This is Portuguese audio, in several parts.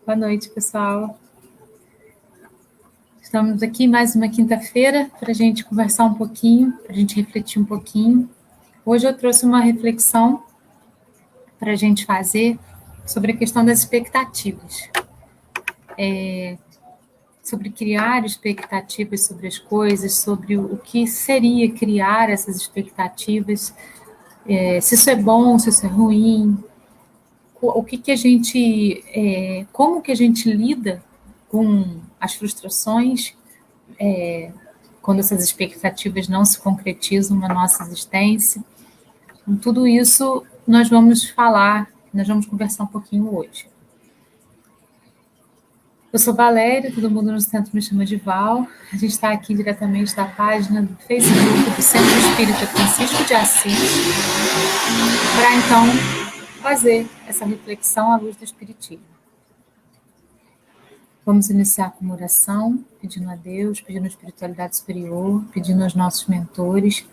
Boa noite, pessoal. Estamos aqui mais uma quinta-feira para a gente conversar um pouquinho, para a gente refletir um pouquinho. Hoje eu trouxe uma reflexão para a gente fazer sobre a questão das expectativas. Sobre criar expectativas sobre as coisas, sobre o que seria criar essas expectativas, se isso é bom, se isso é ruim, o que a gente, como que a gente lida com as frustrações quando essas expectativas não se concretizam na nossa existência. Então, tudo isso nós vamos falar, nós vamos conversar um pouquinho hoje. Eu sou Valéria, todo mundo no centro me chama de Val. A gente está aqui diretamente da página do Facebook do Centro Espírita Francisco de Assis, para então fazer essa reflexão à luz do Espiritismo. Vamos iniciar com uma oração, pedindo a Deus, pedindo a espiritualidade superior, pedindo aos nossos mentores,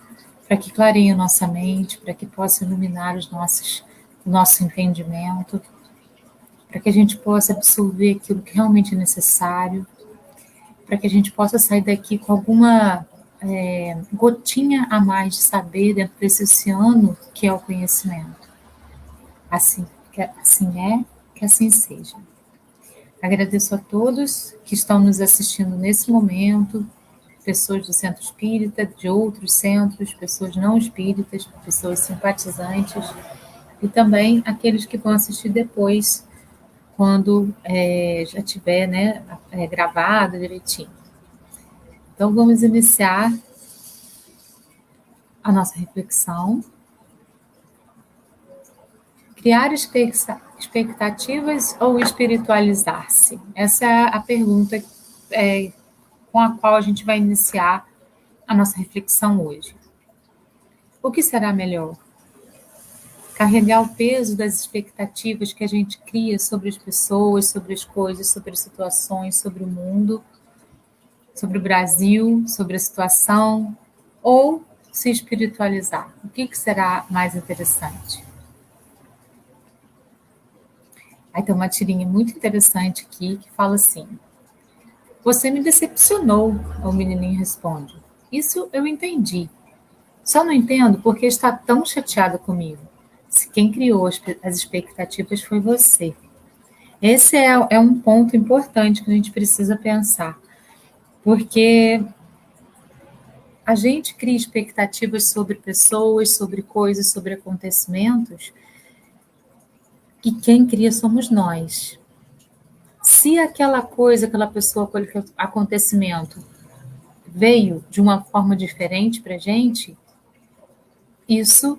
para que clareiem a nossa mente, para que possa iluminar o nosso entendimento, para que a gente possa absorver aquilo que realmente é necessário, para que a gente possa sair daqui com alguma gotinha a mais de saber dentro desse oceano que é o conhecimento. Assim é, que assim seja. Agradeço a todos que estão nos assistindo nesse momento, pessoas do Centro Espírita, de outros centros, pessoas não espíritas, pessoas simpatizantes, e também aqueles que vão assistir depois, quando já tiver gravado direitinho. Então, vamos iniciar a nossa reflexão. Criar expectativas ou espiritualizar-se? Essa é a pergunta com a qual a gente vai iniciar a nossa reflexão hoje. O que será melhor? Carregar o peso das expectativas que a gente cria sobre as pessoas, sobre as coisas, sobre as situações, sobre o mundo, sobre o Brasil, sobre a situação, ou se espiritualizar? O que será mais interessante? Aí tem uma tirinha muito interessante aqui que fala assim: você me decepcionou, o menininho responde. Isso eu entendi. Só não entendo porque está tão chateada comigo. Se quem criou as expectativas foi você. Esse é um ponto importante que a gente precisa pensar, porque a gente cria expectativas sobre pessoas, sobre coisas, sobre acontecimentos, e quem cria somos nós. Se aquela coisa, aquela pessoa, aquele acontecimento veio de uma forma diferente para a gente, isso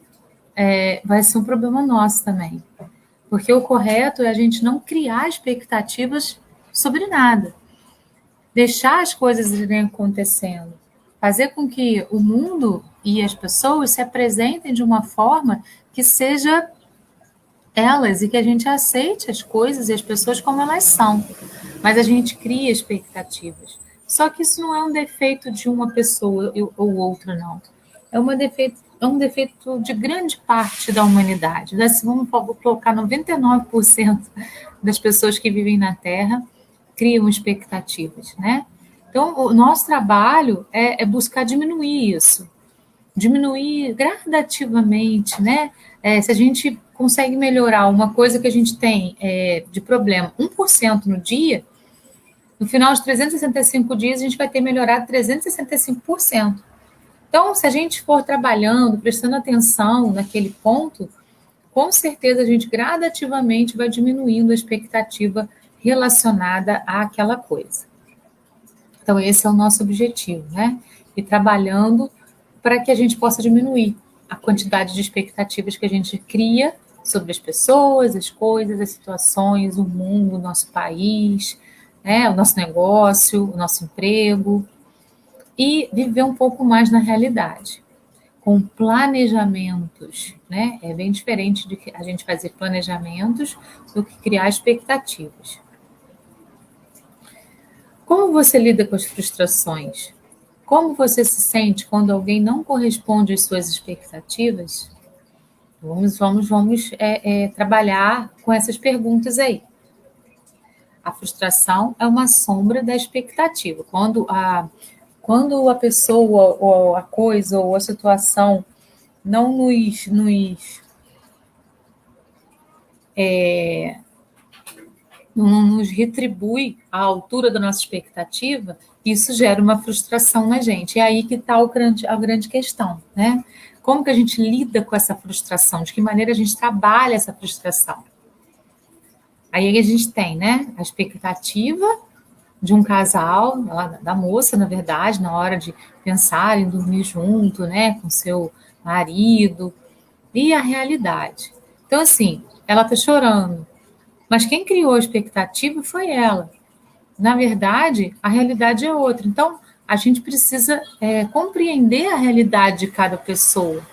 vai ser um problema nosso também. Porque o correto é a gente não criar expectativas sobre nada. Deixar as coisas irem acontecendo. Fazer com que o mundo e as pessoas se apresentem de uma forma que seja elas e que a gente aceite as coisas e as pessoas como elas são. Mas a gente cria expectativas. Só que isso não é um defeito de uma pessoa ou outra, não. É um defeito de grande parte da humanidade. Vamos colocar 99% das pessoas que vivem na Terra criam expectativas, né? Então, o nosso trabalho é buscar diminuir isso, diminuir gradativamente, né? Se a gente consegue melhorar uma coisa que a gente tem de problema 1% no dia, no final de 365 dias a gente vai ter melhorado 365%. Então, se a gente for trabalhando, prestando atenção naquele ponto, com certeza a gente gradativamente vai diminuindo a expectativa relacionada àquela coisa. Então, esse é o nosso objetivo, né? E trabalhando para que a gente possa diminuir a quantidade de expectativas que a gente cria sobre as pessoas, as coisas, as situações, o mundo, o nosso país, né? O nosso negócio, o nosso emprego, e viver um pouco mais na realidade, com planejamentos, né? É bem diferente de a gente fazer planejamentos do que criar expectativas. Como você lida com as frustrações? Como você se sente quando alguém não corresponde às suas expectativas? Vamos trabalhar com essas perguntas aí. A frustração é uma sombra da expectativa. Quando a pessoa, ou a coisa, ou a situação não não nos retribui à altura da nossa expectativa, isso gera uma frustração na gente. É aí que está a grande questão, né? Como que a gente lida com essa frustração? De que maneira a gente trabalha essa frustração? Aí a gente tem, né, a expectativa de um casal, da moça, na verdade, na hora de pensar em dormir junto, né, com seu marido, e a realidade. Então, assim, ela está chorando, mas quem criou a expectativa foi ela. Na verdade, a realidade é outra. Então, a gente precisa compreender a realidade de cada pessoa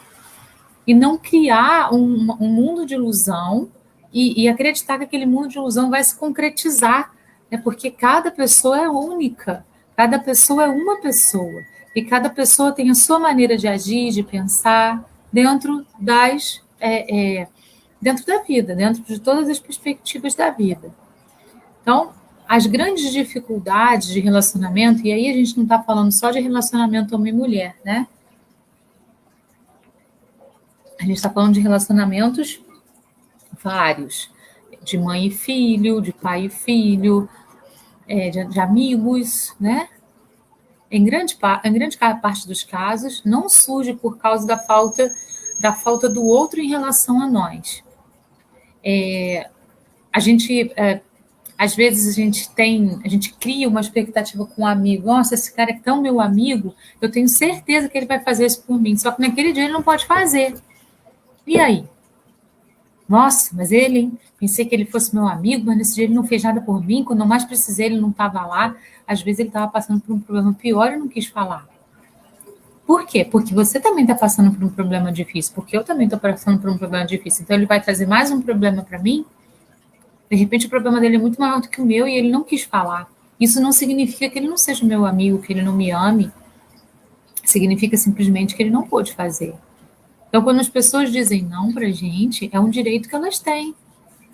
e não criar um mundo de ilusão e acreditar que aquele mundo de ilusão vai se concretizar, né? Porque cada pessoa é única, cada pessoa é uma pessoa e cada pessoa tem a sua maneira de agir, de pensar dentro da vida, dentro de todas as perspectivas da vida. Então, as grandes dificuldades de relacionamento, e aí a gente não está falando só de relacionamento homem e mulher, né? A gente está falando de relacionamentos vários, de mãe e filho, de pai e filho, de amigos, né? Em grande parte dos casos, não surge por causa da falta do outro em relação a nós. A gente, às vezes, a gente cria uma expectativa com um amigo. Nossa, esse cara é tão meu amigo, eu tenho certeza que ele vai fazer isso por mim. Só que naquele dia ele não pode fazer. E aí? Nossa, mas ele, hein? Pensei que ele fosse meu amigo, mas nesse dia ele não fez nada por mim. Quando eu mais precisei, ele não estava lá. Às vezes ele estava passando por um problema pior e não quis falar. Por quê? Porque você também está passando por um problema difícil, porque eu também estou passando por um problema difícil. Então ele vai trazer mais um problema para mim. De repente o problema dele é muito maior do que o meu e ele não quis falar. Isso não significa que ele não seja meu amigo, que ele não me ame. Significa simplesmente que ele não pôde fazer. Então, quando as pessoas dizem não para a gente, é um direito que elas têm.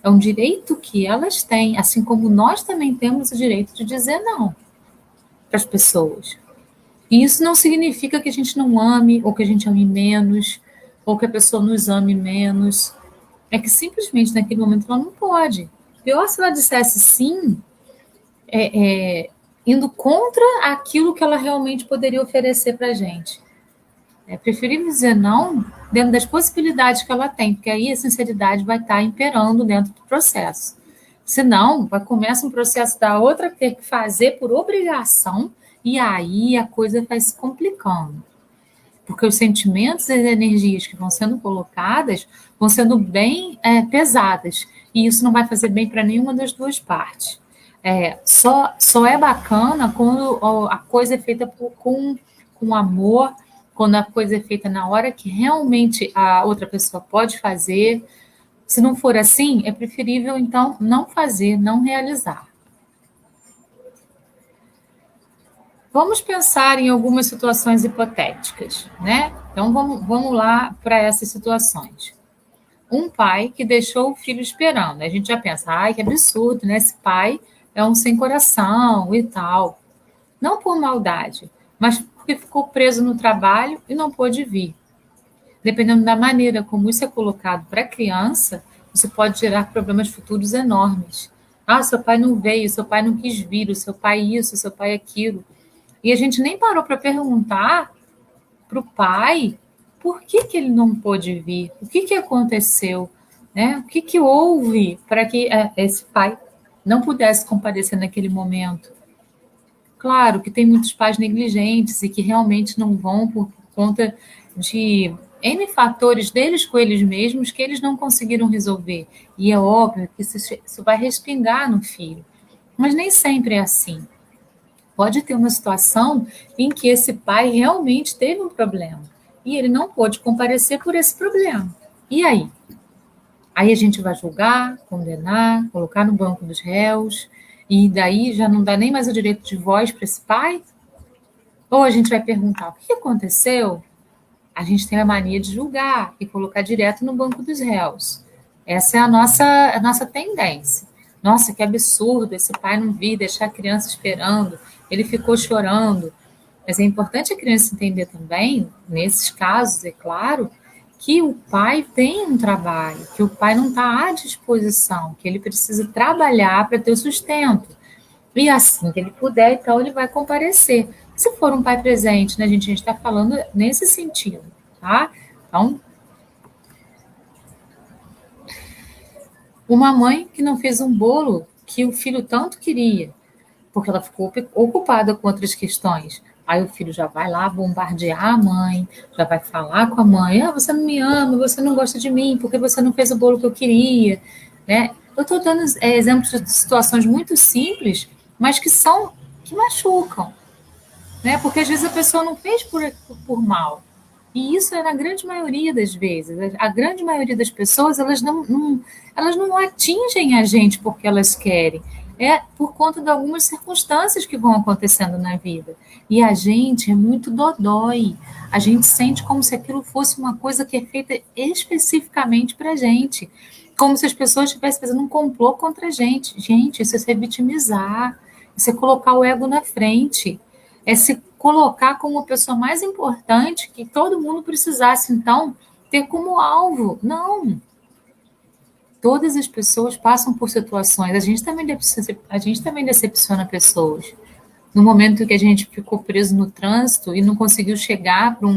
É um direito que elas têm, assim como nós também temos o direito de dizer não para as pessoas. E isso não significa que a gente não ame, ou que a gente ame menos, ou que a pessoa nos ame menos. É que simplesmente naquele momento ela não pode. Pior se ela dissesse sim, indo contra aquilo que ela realmente poderia oferecer para a gente. É preferível dizer não dentro das possibilidades que ela tem, porque aí a sinceridade vai estar imperando dentro do processo. Senão, começa um processo da outra ter que fazer por obrigação, e aí a coisa vai se complicando. Porque os sentimentos e as energias que vão sendo colocadas vão sendo bem pesadas, e isso não vai fazer bem para nenhuma das duas partes. Só é bacana quando a coisa é feita com amor, quando a coisa é feita na hora que realmente a outra pessoa pode fazer. Se não for assim, é preferível, então, não fazer, não realizar. Vamos pensar em algumas situações hipotéticas, né? Então, vamos lá para essas situações. Um pai que deixou o filho esperando. A gente já pensa, ai, que absurdo, né? Esse pai é um sem coração e tal. Não por maldade, mas porque ficou preso no trabalho e não pôde vir. Dependendo da maneira como isso é colocado para a criança, isso pode gerar problemas futuros enormes. Ah, seu pai não veio, seu pai não quis vir, o seu pai isso, o seu pai aquilo. E a gente nem parou para perguntar para o pai por que ele não pôde vir, o que aconteceu, né? O que houve para que esse pai não pudesse comparecer naquele momento. Claro que tem muitos pais negligentes e que realmente não vão por conta de N fatores deles com eles mesmos que eles não conseguiram resolver. E é óbvio que isso vai respingar no filho. Mas nem sempre é assim. Pode ter uma situação em que esse pai realmente teve um problema e ele não pôde comparecer por esse problema. E aí? Aí a gente vai julgar, condenar, colocar no banco dos réus, e daí já não dá nem mais o direito de voz para esse pai? Ou a gente vai perguntar, o que aconteceu? A gente tem a mania de julgar e colocar direto no banco dos réus. Essa é a nossa tendência. Nossa, que absurdo, esse pai não vir, deixar a criança esperando, ele ficou chorando. Mas é importante a criança entender também, nesses casos, é claro, que o pai tem um trabalho, que o pai não está à disposição, que ele precisa trabalhar para ter o sustento. E assim que ele puder, então ele vai comparecer. Se for um pai presente, né, gente? A gente está falando nesse sentido, tá? Então, uma mãe que não fez um bolo que o filho tanto queria, porque ela ficou ocupada com outras questões. Aí o filho já vai lá bombardear a mãe, já vai falar com a mãe: ah, você não me ama, você não gosta de mim, porque você não fez o bolo que eu queria, né? Eu estou dando exemplos de situações muito simples, mas que machucam, né? Porque às vezes a pessoa não fez por mal. E isso é na grande maioria das vezes. A grande maioria das pessoas, elas não atingem a gente porque elas querem. É por conta de algumas circunstâncias que vão acontecendo na vida. E a gente é muito dodói. A gente sente como se aquilo fosse uma coisa que é feita especificamente para a gente. Como se as pessoas estivessem fazendo um complô contra a gente. Gente, isso é se vitimizar. Isso é colocar o ego na frente, é se colocar como a pessoa mais importante que todo mundo precisasse, então, ter como alvo. Não. Todas as pessoas passam por situações. A gente também decepciona pessoas. No momento que a gente ficou preso no trânsito e não conseguiu chegar para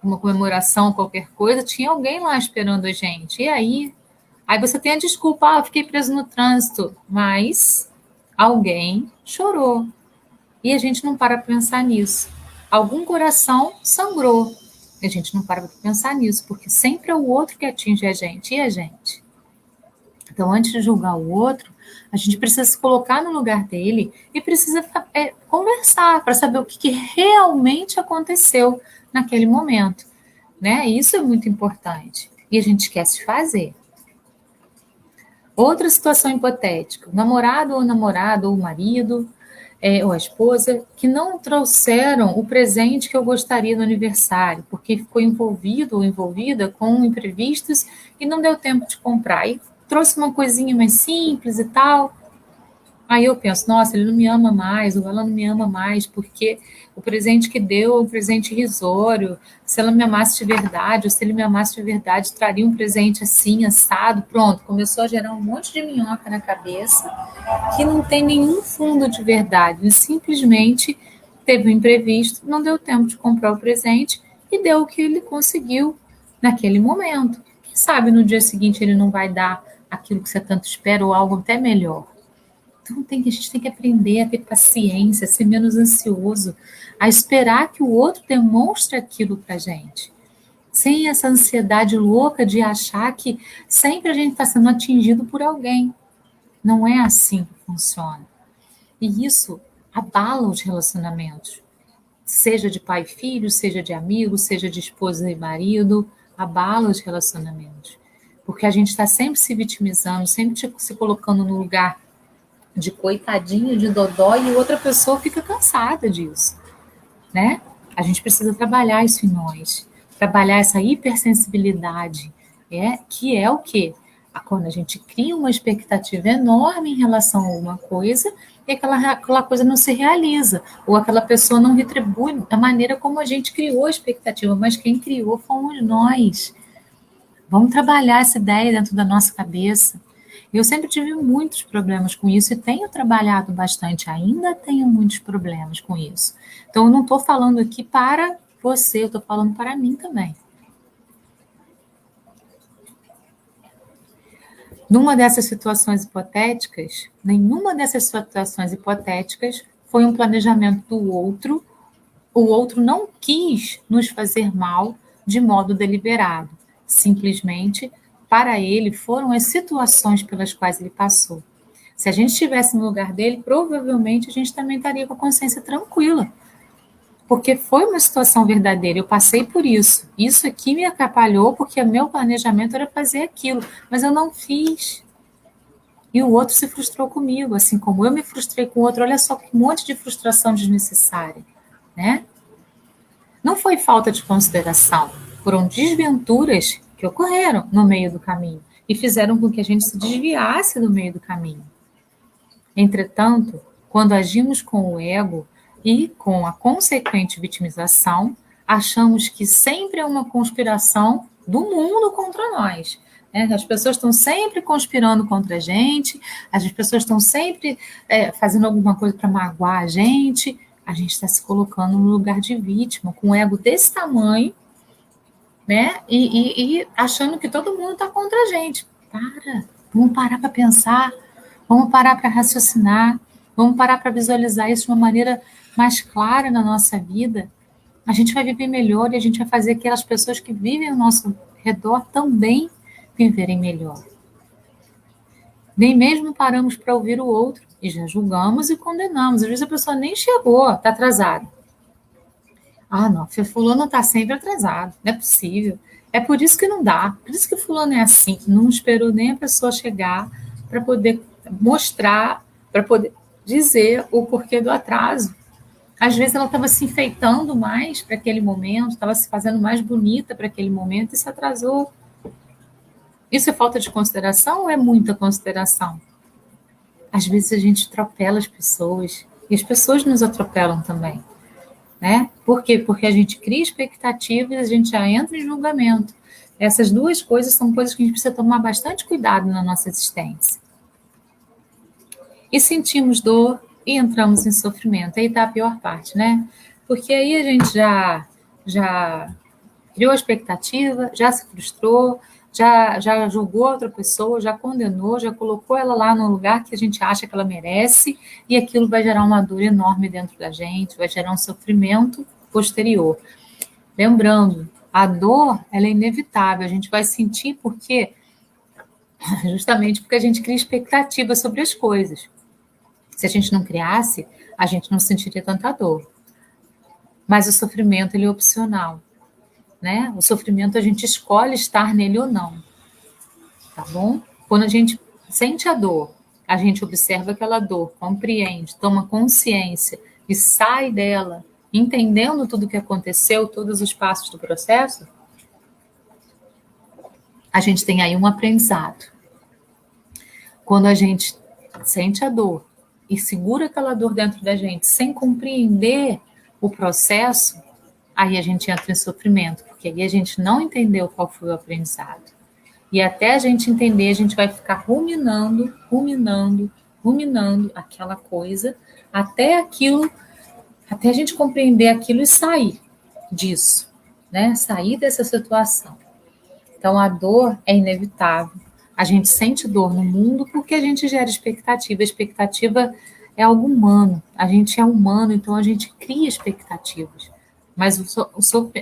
uma comemoração, qualquer coisa, tinha alguém lá esperando a gente. E aí? Aí você tem a desculpa, eu fiquei preso no trânsito. Mas alguém chorou. E a gente não para pensar nisso. Algum coração sangrou. E a gente não para para pensar nisso, porque sempre é o outro que atinge a gente, e a gente. Então, antes de julgar o outro, a gente precisa se colocar no lugar dele e precisa conversar para saber o que realmente aconteceu naquele momento. Né? Isso é muito importante. E a gente esquece de fazer. Outra situação hipotética: o namorado ou namorada ou o marido ou a esposa que não trouxeram o presente que eu gostaria no aniversário, porque ficou envolvido ou envolvida com imprevistos e não deu tempo de comprar. E trouxe uma coisinha mais simples e tal. Aí eu penso, nossa, ele não me ama mais, ou ela não me ama mais, porque o presente que deu é um presente irrisório. Se ela me amasse de verdade, ou se ele me amasse de verdade, traria um presente assim, assado. Pronto, começou a gerar um monte de minhoca na cabeça, que não tem nenhum fundo de verdade. Ele simplesmente teve um imprevisto, não deu tempo de comprar o presente e deu o que ele conseguiu naquele momento. Quem sabe no dia seguinte ele não vai dar aquilo que você tanto espera ou algo até melhor. Então a gente tem que aprender a ter paciência, a ser menos ansioso, a esperar que o outro demonstre aquilo para a gente. Sem essa ansiedade louca de achar que sempre a gente está sendo atingido por alguém. Não é assim que funciona. E isso abala os relacionamentos. Seja de pai e filho, seja de amigo, seja de esposa e marido, abala os relacionamentos. Porque a gente está sempre se vitimizando, sempre se colocando no lugar de coitadinho, de dodó, e outra pessoa fica cansada disso, né? A gente precisa trabalhar isso em nós, trabalhar essa hipersensibilidade, que é o quê? Quando a gente cria uma expectativa enorme em relação a alguma coisa e aquela coisa não se realiza, ou aquela pessoa não retribui da maneira como a gente criou a expectativa, mas quem criou fomos nós. Vamos trabalhar essa ideia dentro da nossa cabeça. Eu sempre tive muitos problemas com isso e tenho trabalhado bastante, ainda tenho muitos problemas com isso. Então, eu não estou falando aqui para você, eu estou falando para mim também. Nenhuma dessas situações hipotéticas foi um planejamento do outro. O outro não quis nos fazer mal de modo deliberado. Simplesmente, para ele, foram as situações pelas quais ele passou. Se a gente estivesse no lugar dele, provavelmente a gente também estaria com a consciência tranquila. Porque foi uma situação verdadeira, eu passei por isso. Isso aqui me atrapalhou porque o meu planejamento era fazer aquilo, mas eu não fiz. E o outro se frustrou comigo, assim como eu me frustrei com o outro. Olha só que monte de frustração desnecessária, né? Não foi falta de consideração, foram desventuras que ocorreram no meio do caminho. e fizeram com que a gente se desviasse do meio do caminho. Entretanto, quando agimos com o ego e com a consequente vitimização, achamos que sempre é uma conspiração do mundo contra nós. As pessoas estão sempre conspirando contra a gente, as pessoas estão sempre fazendo alguma coisa para magoar a gente está se colocando no lugar de vítima, com um ego desse tamanho, né? E achando que todo mundo está contra a gente. Vamos parar para pensar, vamos parar para raciocinar, vamos parar para visualizar isso de uma maneira mais clara na nossa vida. A gente vai viver melhor e a gente vai fazer aquelas pessoas que vivem ao nosso redor também viverem melhor. Nem mesmo paramos para ouvir o outro e já julgamos e condenamos. Às vezes a pessoa nem chegou, está atrasada. Não, fulano está sempre atrasado, não é possível. É por isso que não dá, por isso que fulano é assim, não esperou nem a pessoa chegar para poder mostrar, para poder dizer o porquê do atraso. Às vezes ela estava se enfeitando mais para aquele momento, estava se fazendo mais bonita para aquele momento e se atrasou. Isso é falta de consideração ou é muita consideração? Às vezes a gente atropela as pessoas e as pessoas nos atropelam também. Né? Por quê? Porque a gente cria expectativas e a gente já entra em julgamento. Essas duas coisas são coisas que a gente precisa tomar bastante cuidado na nossa existência. E sentimos dor e entramos em sofrimento. Aí está a pior parte, né? Porque aí a gente já criou a expectativa, já se frustrou, já julgou outra pessoa, já condenou, já colocou ela lá no lugar que a gente acha que ela merece, e aquilo vai gerar uma dor enorme dentro da gente, vai gerar um sofrimento posterior. Lembrando, a dor, ela é inevitável, a gente vai sentir justamente porque a gente cria expectativa sobre as coisas. Se a gente não criasse, a gente não sentiria tanta dor. Mas o sofrimento, ele é opcional. Né? O sofrimento a gente escolhe estar nele ou não, tá bom? Quando a gente sente a dor, a gente observa aquela dor, compreende, toma consciência e sai dela, entendendo tudo o que aconteceu, todos os passos do processo, a gente tem aí um aprendizado. Quando a gente sente a dor e segura aquela dor dentro da gente sem compreender o processo, aí a gente entra em sofrimento, porque aí a gente não entendeu qual foi o aprendizado. E até a gente entender, a gente vai ficar ruminando aquela coisa, até a gente compreender aquilo e sair disso, né? Sair dessa situação. Então, a dor é inevitável. A gente sente dor no mundo porque a gente gera expectativa. A expectativa é algo humano. A gente é humano, então a gente cria expectativas. Mas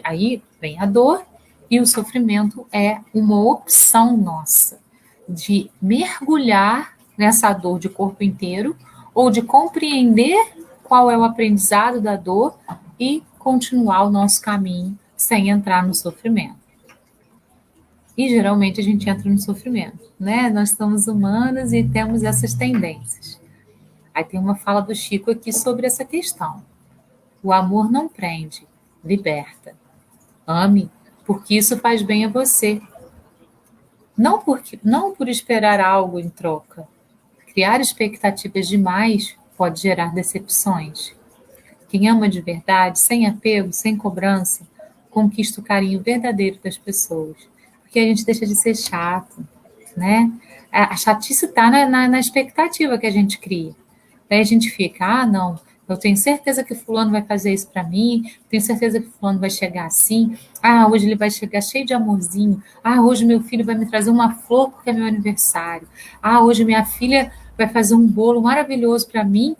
aí vem a dor e o sofrimento é uma opção nossa de mergulhar nessa dor de corpo inteiro ou de compreender qual é o aprendizado da dor e continuar o nosso caminho sem entrar no sofrimento. E geralmente a gente entra no sofrimento, né? Nós somos humanos e temos essas tendências. Aí tem uma fala do Chico aqui sobre essa questão. O amor não prende, liberta. Ame, porque isso faz bem a você. Não por esperar algo em troca. Criar expectativas demais pode gerar decepções. Quem ama de verdade, sem apego, sem cobrança, conquista o carinho verdadeiro das pessoas. Porque a gente deixa de ser chato, né? A chatice está na expectativa que a gente cria. Daí a gente fica, não, eu tenho certeza que fulano vai fazer isso para mim, tenho certeza que fulano vai chegar assim, hoje ele vai chegar cheio de amorzinho, hoje meu filho vai me trazer uma flor porque é meu aniversário, hoje minha filha vai fazer um bolo maravilhoso para mim,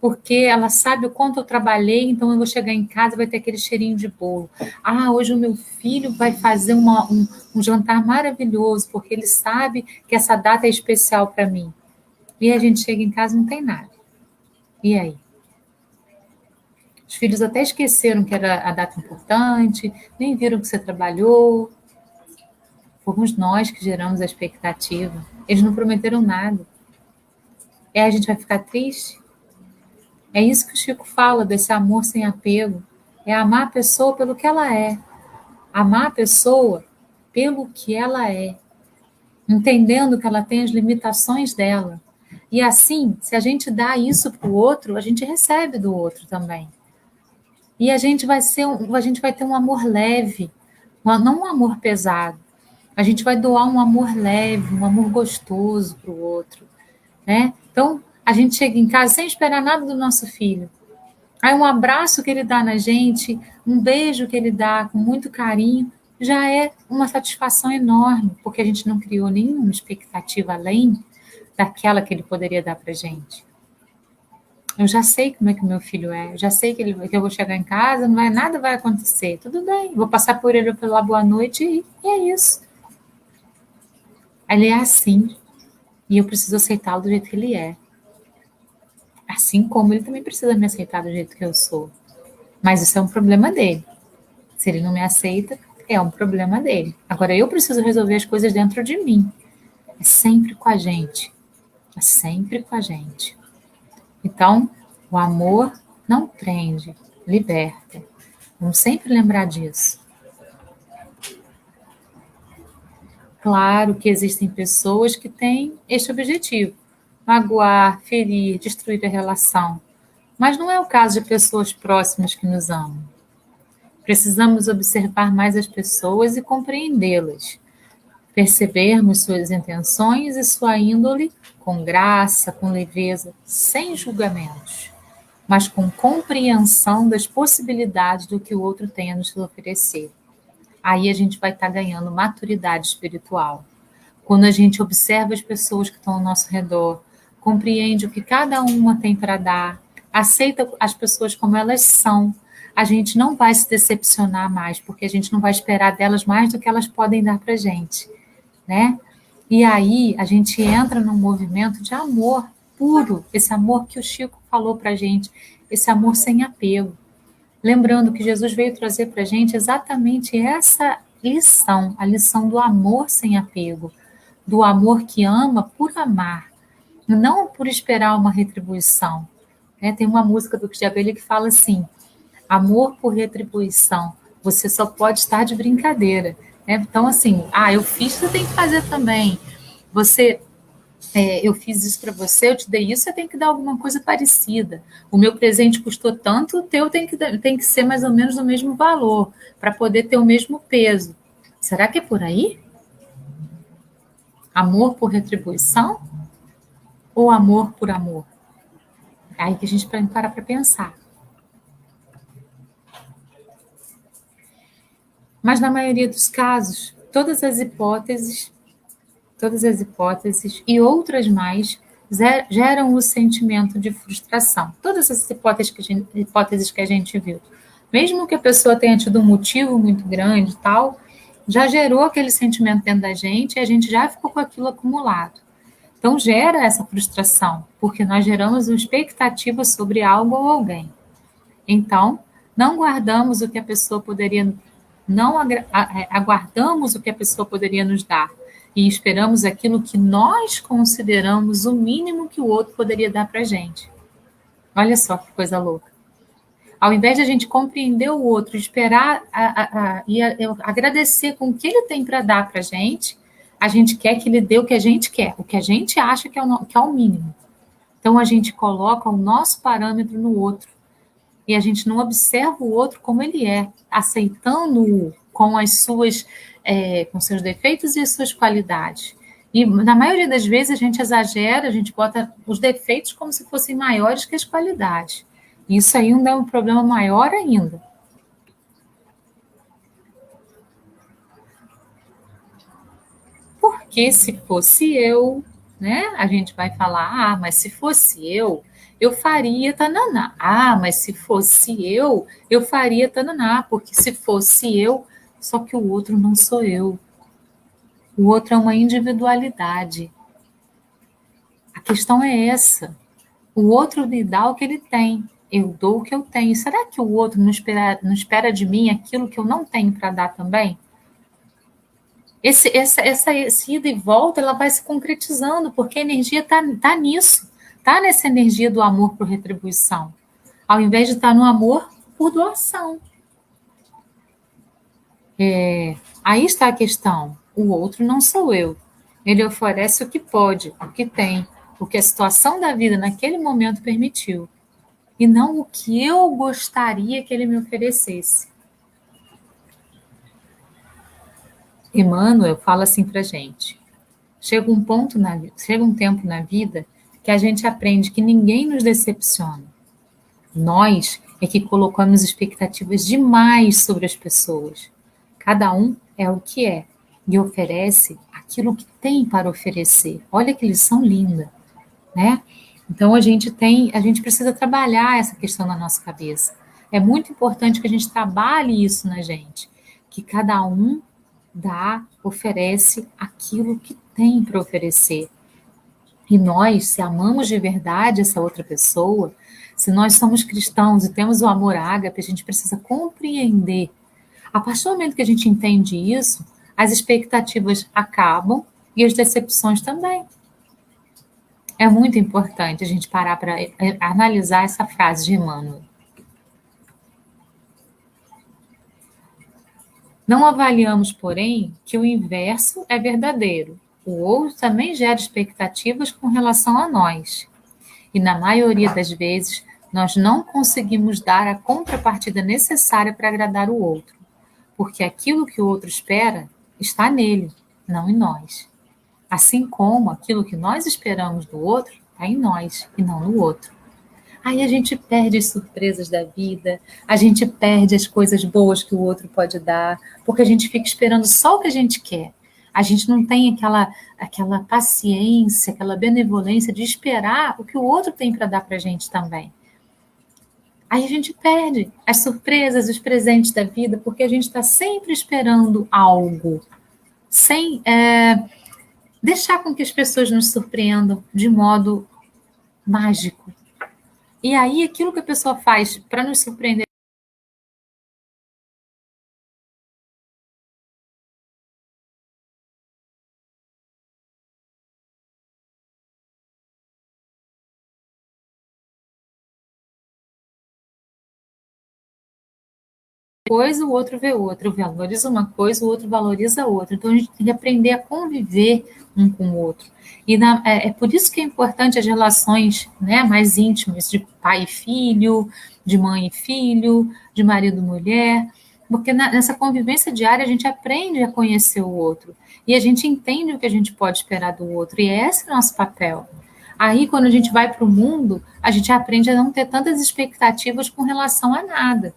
porque ela sabe o quanto eu trabalhei, então eu vou chegar em casa e vai ter aquele cheirinho de bolo. Hoje o meu filho vai fazer um jantar maravilhoso, porque ele sabe que essa data é especial para mim. E a gente chega em casa e não tem nada. E aí? Os filhos até esqueceram que era a data importante, nem viram que você trabalhou. Fomos nós que geramos a expectativa. Eles não prometeram nada. E aí a gente vai ficar triste? É isso que o Chico fala, desse amor sem apego. É amar a pessoa pelo que ela é. Amar a pessoa pelo que ela é. entendendo que ela tem as limitações dela. E assim, se a gente dá isso para o outro, a gente recebe do outro também. E a gente vai ter um amor leve, não um amor pesado. A gente vai doar um amor leve, um amor gostoso para o outro, né? Então, a gente chega em casa sem esperar nada do nosso filho. Aí um abraço que ele dá na gente, um beijo que ele dá com muito carinho, já é uma satisfação enorme, porque a gente não criou nenhuma expectativa além daquela que ele poderia dar para gente. Eu já sei como é que o meu filho é, eu já sei que eu vou chegar em casa, nada vai acontecer. Tudo bem, vou passar por ele pela boa noite e é isso. Ele é assim, e eu preciso aceitá-lo do jeito que ele é. Assim como ele também precisa me aceitar do jeito que eu sou. Mas isso é um problema dele. Se ele não me aceita, é um problema dele. Agora eu preciso resolver as coisas dentro de mim. É sempre com a gente. É sempre com a gente. Então, o amor não prende, liberta. Vamos sempre lembrar disso. Claro que existem pessoas que têm este objetivo: magoar, ferir, destruir a relação. Mas não é o caso de pessoas próximas que nos amam. Precisamos observar mais as pessoas e compreendê-las, percebermos suas intenções e sua índole com graça, com leveza, sem julgamentos, mas com compreensão das possibilidades do que o outro tem a nos oferecer. Aí a gente vai estar ganhando maturidade espiritual. Quando a gente observa as pessoas que estão ao nosso redor, compreende o que cada uma tem para dar, aceita as pessoas como elas são, a gente não vai se decepcionar mais, porque a gente não vai esperar delas mais do que elas podem dar para a gente, né? E aí a gente entra num movimento de amor puro, esse amor que o Chico falou para a gente, esse amor sem apego. Lembrando que Jesus veio trazer para a gente exatamente essa lição, a lição do amor sem apego, do amor que ama por amar, não por esperar uma retribuição. Né? Tem uma música do Djavan que fala assim: amor por retribuição, você só pode estar de brincadeira. Né? Então, assim, eu fiz, você tem que fazer também. Você eu fiz isso para você, eu te dei isso, você tem que dar alguma coisa parecida. O meu presente custou tanto, o teu tem que ser mais ou menos do mesmo valor, para poder ter o mesmo peso. Será que é por aí? Amor por retribuição ou amor por amor? É aí que a gente para para pensar. Mas na maioria dos casos, todas as hipóteses e outras mais geram o sentimento de frustração. Todas essas hipóteses que a gente viu. Mesmo que a pessoa tenha tido um motivo muito grande e tal, já gerou aquele sentimento dentro da gente e a gente já ficou com aquilo acumulado. Então gera essa frustração, porque nós geramos uma expectativa sobre algo ou alguém. Então, não guardamos o que a pessoa poderia, não aguardamos o que a pessoa poderia nos dar e esperamos aquilo que nós consideramos o mínimo que o outro poderia dar para a gente. Olha só que coisa louca. Ao invés de a gente compreender o outro, esperar e agradecer com o que ele tem para dar para a gente quer que ele dê o que a gente quer, o que a gente acha que é o mínimo. Então, a gente coloca o nosso parâmetro no outro e a gente não observa o outro como ele é, aceitando-o com seus defeitos e as suas qualidades. E na maioria das vezes a gente exagera, a gente bota os defeitos como se fossem maiores que as qualidades. Isso ainda é um problema maior ainda. Porque se fosse eu, né? A gente vai falar, mas se fosse eu faria tananá. Mas se fosse eu faria tananá, porque se fosse eu, só que o outro não sou eu. O outro é uma individualidade. A questão é essa. O outro me dá o que ele tem. Eu dou o que eu tenho. Será que o outro não espera de mim aquilo que eu não tenho para dar também? Essa ida e volta ela vai se concretizando, porque a energia está nisso, está nessa energia do amor por retribuição, ao invés de estar no amor por doação. Aí está a questão. O outro não sou eu. Ele oferece o que pode, o que tem, o que a situação da vida naquele momento permitiu, e não o que eu gostaria que ele me oferecesse. Emmanuel fala assim para gente: chega um tempo na vida que a gente aprende que ninguém nos decepciona. Nós é que colocamos expectativas demais sobre as pessoas. Cada um é o que é e oferece aquilo que tem para oferecer. Olha que lição linda, né? Então a gente precisa trabalhar essa questão na nossa cabeça. É muito importante que a gente trabalhe isso na gente, que cada um oferece aquilo que tem para oferecer. E nós, se amamos de verdade essa outra pessoa, se nós somos cristãos e temos o amor ágape, a gente precisa compreender. A partir do momento que a gente entende isso, as expectativas acabam e as decepções também. É muito importante a gente parar para analisar essa frase de Emmanuel. Não avaliamos, porém, que o inverso é verdadeiro. O outro também gera expectativas com relação a nós. E na maioria das vezes, nós não conseguimos dar a contrapartida necessária para agradar o outro, porque aquilo que o outro espera está nele, não em nós. Assim como aquilo que nós esperamos do outro está em nós e não no outro. Aí a gente perde as surpresas da vida, a gente perde as coisas boas que o outro pode dar, porque a gente fica esperando só o que a gente quer. A gente não tem aquela paciência, aquela benevolência de esperar o que o outro tem para dar para a gente também. Aí a gente perde as surpresas, os presentes da vida, porque a gente está sempre esperando algo, sem deixar com que as pessoas nos surpreendam de modo mágico. E aí, aquilo que a pessoa faz para nos surpreender coisa, o outro vê outra. Eu valorizo uma coisa, o outro valoriza outra. Então, a gente tem que aprender a conviver um com o outro. E é por isso que é importante as relações, né, mais íntimas de pai e filho, de mãe e filho, de marido e mulher, porque nessa convivência diária a gente aprende a conhecer o outro e a gente entende o que a gente pode esperar do outro, e esse é o nosso papel. Aí, quando a gente vai para o mundo, a gente aprende a não ter tantas expectativas com relação a nada.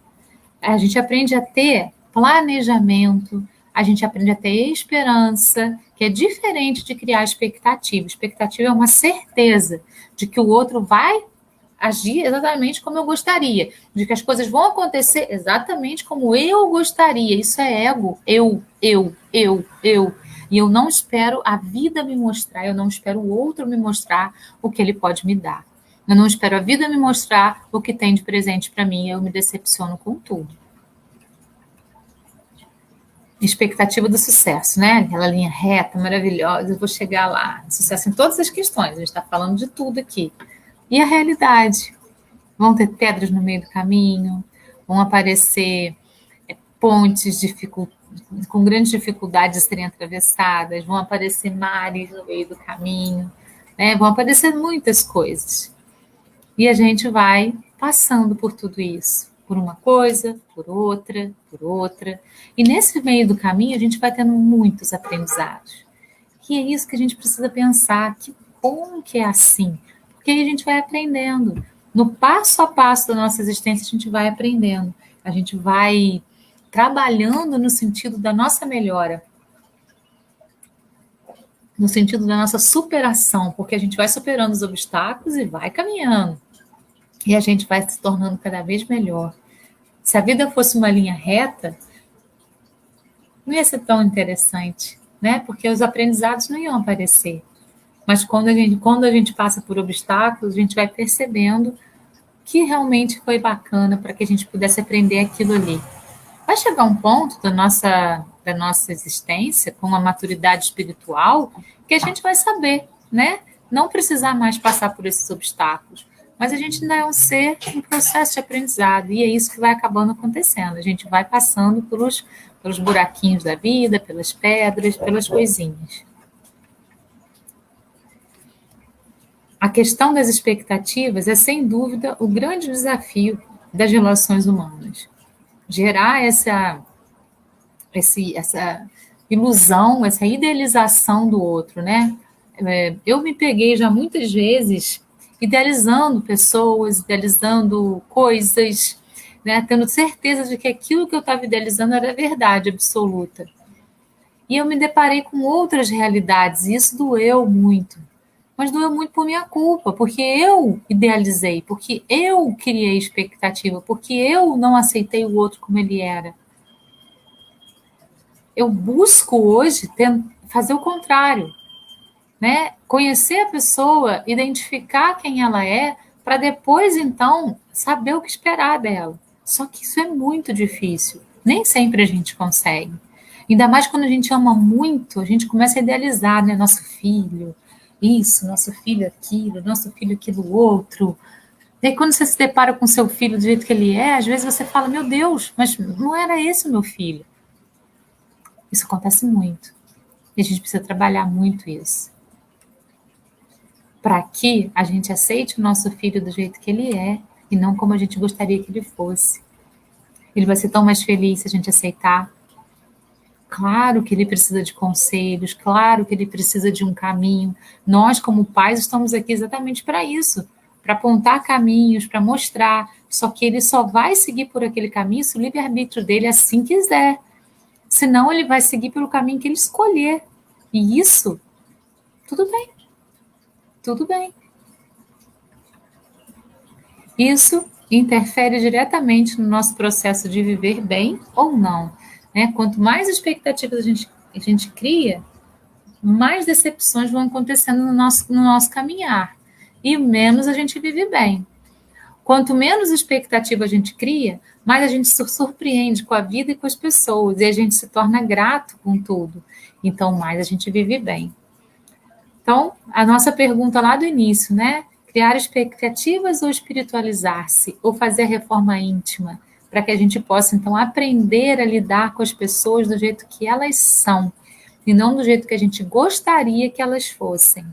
A gente aprende a ter planejamento, a gente aprende a ter esperança, que é diferente de criar expectativa. Expectativa é uma certeza de que o outro vai agir exatamente como eu gostaria, de que as coisas vão acontecer exatamente como eu gostaria. Isso é ego. Eu. E eu não espero a vida me mostrar, eu não espero o outro me mostrar o que ele pode me dar. Eu não espero a vida me mostrar o que tem de presente para mim, eu me decepciono com tudo. Expectativa do sucesso, né? Aquela linha reta, maravilhosa, eu vou chegar lá. Sucesso em todas as questões, a gente está falando de tudo aqui. E a realidade? Vão ter pedras no meio do caminho, vão aparecer pontes com grandes dificuldades de serem atravessadas, vão aparecer mares no meio do caminho, né? Vão aparecer muitas coisas. E a gente vai passando por tudo isso, por uma coisa, por outra. E nesse meio do caminho a gente vai tendo muitos aprendizados. E é isso que a gente precisa pensar, que bom que é assim, porque aí a gente vai aprendendo. No passo a passo da nossa existência a gente vai aprendendo, a gente vai trabalhando no sentido da nossa melhora, no sentido da nossa superação, porque a gente vai superando os obstáculos e vai caminhando. E a gente vai se tornando cada vez melhor. Se a vida fosse uma linha reta, não ia ser tão interessante, né? Porque os aprendizados não iam aparecer. Mas quando a gente passa por obstáculos, a gente vai percebendo que realmente foi bacana para que a gente pudesse aprender aquilo ali. Vai chegar um ponto da nossa existência, com uma maturidade espiritual, que a gente vai saber, né? Não precisar mais passar por esses obstáculos. Mas a gente ainda é um ser em processo de aprendizado, e é isso que vai acabando acontecendo. A gente vai passando pelos buraquinhos da vida, pelas pedras, pelas coisinhas. A questão das expectativas é, sem dúvida, o grande desafio das relações humanas. Gerar essa ilusão, essa idealização do outro, né? Eu me peguei já muitas vezes idealizando pessoas, idealizando coisas, né? Tendo certeza de que aquilo que eu estava idealizando era verdade absoluta. E eu me deparei com outras realidades, e isso doeu muito. Mas doeu muito por minha culpa, porque eu idealizei, porque eu criei expectativa, porque eu não aceitei o outro como ele era. Eu busco hoje fazer o contrário, né? Conhecer a pessoa, identificar quem ela é, para depois, então, saber o que esperar dela. Só que isso é muito difícil. Nem sempre a gente consegue. Ainda mais quando a gente ama muito, a gente começa a idealizar, né? Nosso filho, isso, nosso filho aquilo outro. E aí, quando você se depara com seu filho do jeito que ele é, às vezes você fala, meu Deus, mas não era esse o meu filho. Isso acontece muito. E a gente precisa trabalhar muito isso. Para que a gente aceite o nosso filho do jeito que ele é e não como a gente gostaria que ele fosse. Ele vai ser tão mais feliz se a gente aceitar. Claro que ele precisa de conselhos, claro que ele precisa de um caminho. Nós, como pais, estamos aqui exatamente para isso, para apontar caminhos, para mostrar. Só que ele só vai seguir por aquele caminho se o livre-arbítrio dele assim quiser. Senão, ele vai seguir pelo caminho que ele escolher. E isso, tudo bem. Tudo bem. Isso interfere diretamente no nosso processo de viver bem ou não. Né? Quanto mais expectativas a gente cria, mais decepções vão acontecendo no nosso caminhar. E menos a gente vive bem. Quanto menos expectativa a gente cria, mais a gente se surpreende com a vida e com as pessoas. E a gente se torna grato com tudo. Então, mais a gente vive bem. Então, a nossa pergunta lá do início, né? Criar expectativas ou espiritualizar-se? Ou fazer a reforma íntima? Para que a gente possa, então, aprender a lidar com as pessoas do jeito que elas são. E não do jeito que a gente gostaria que elas fossem.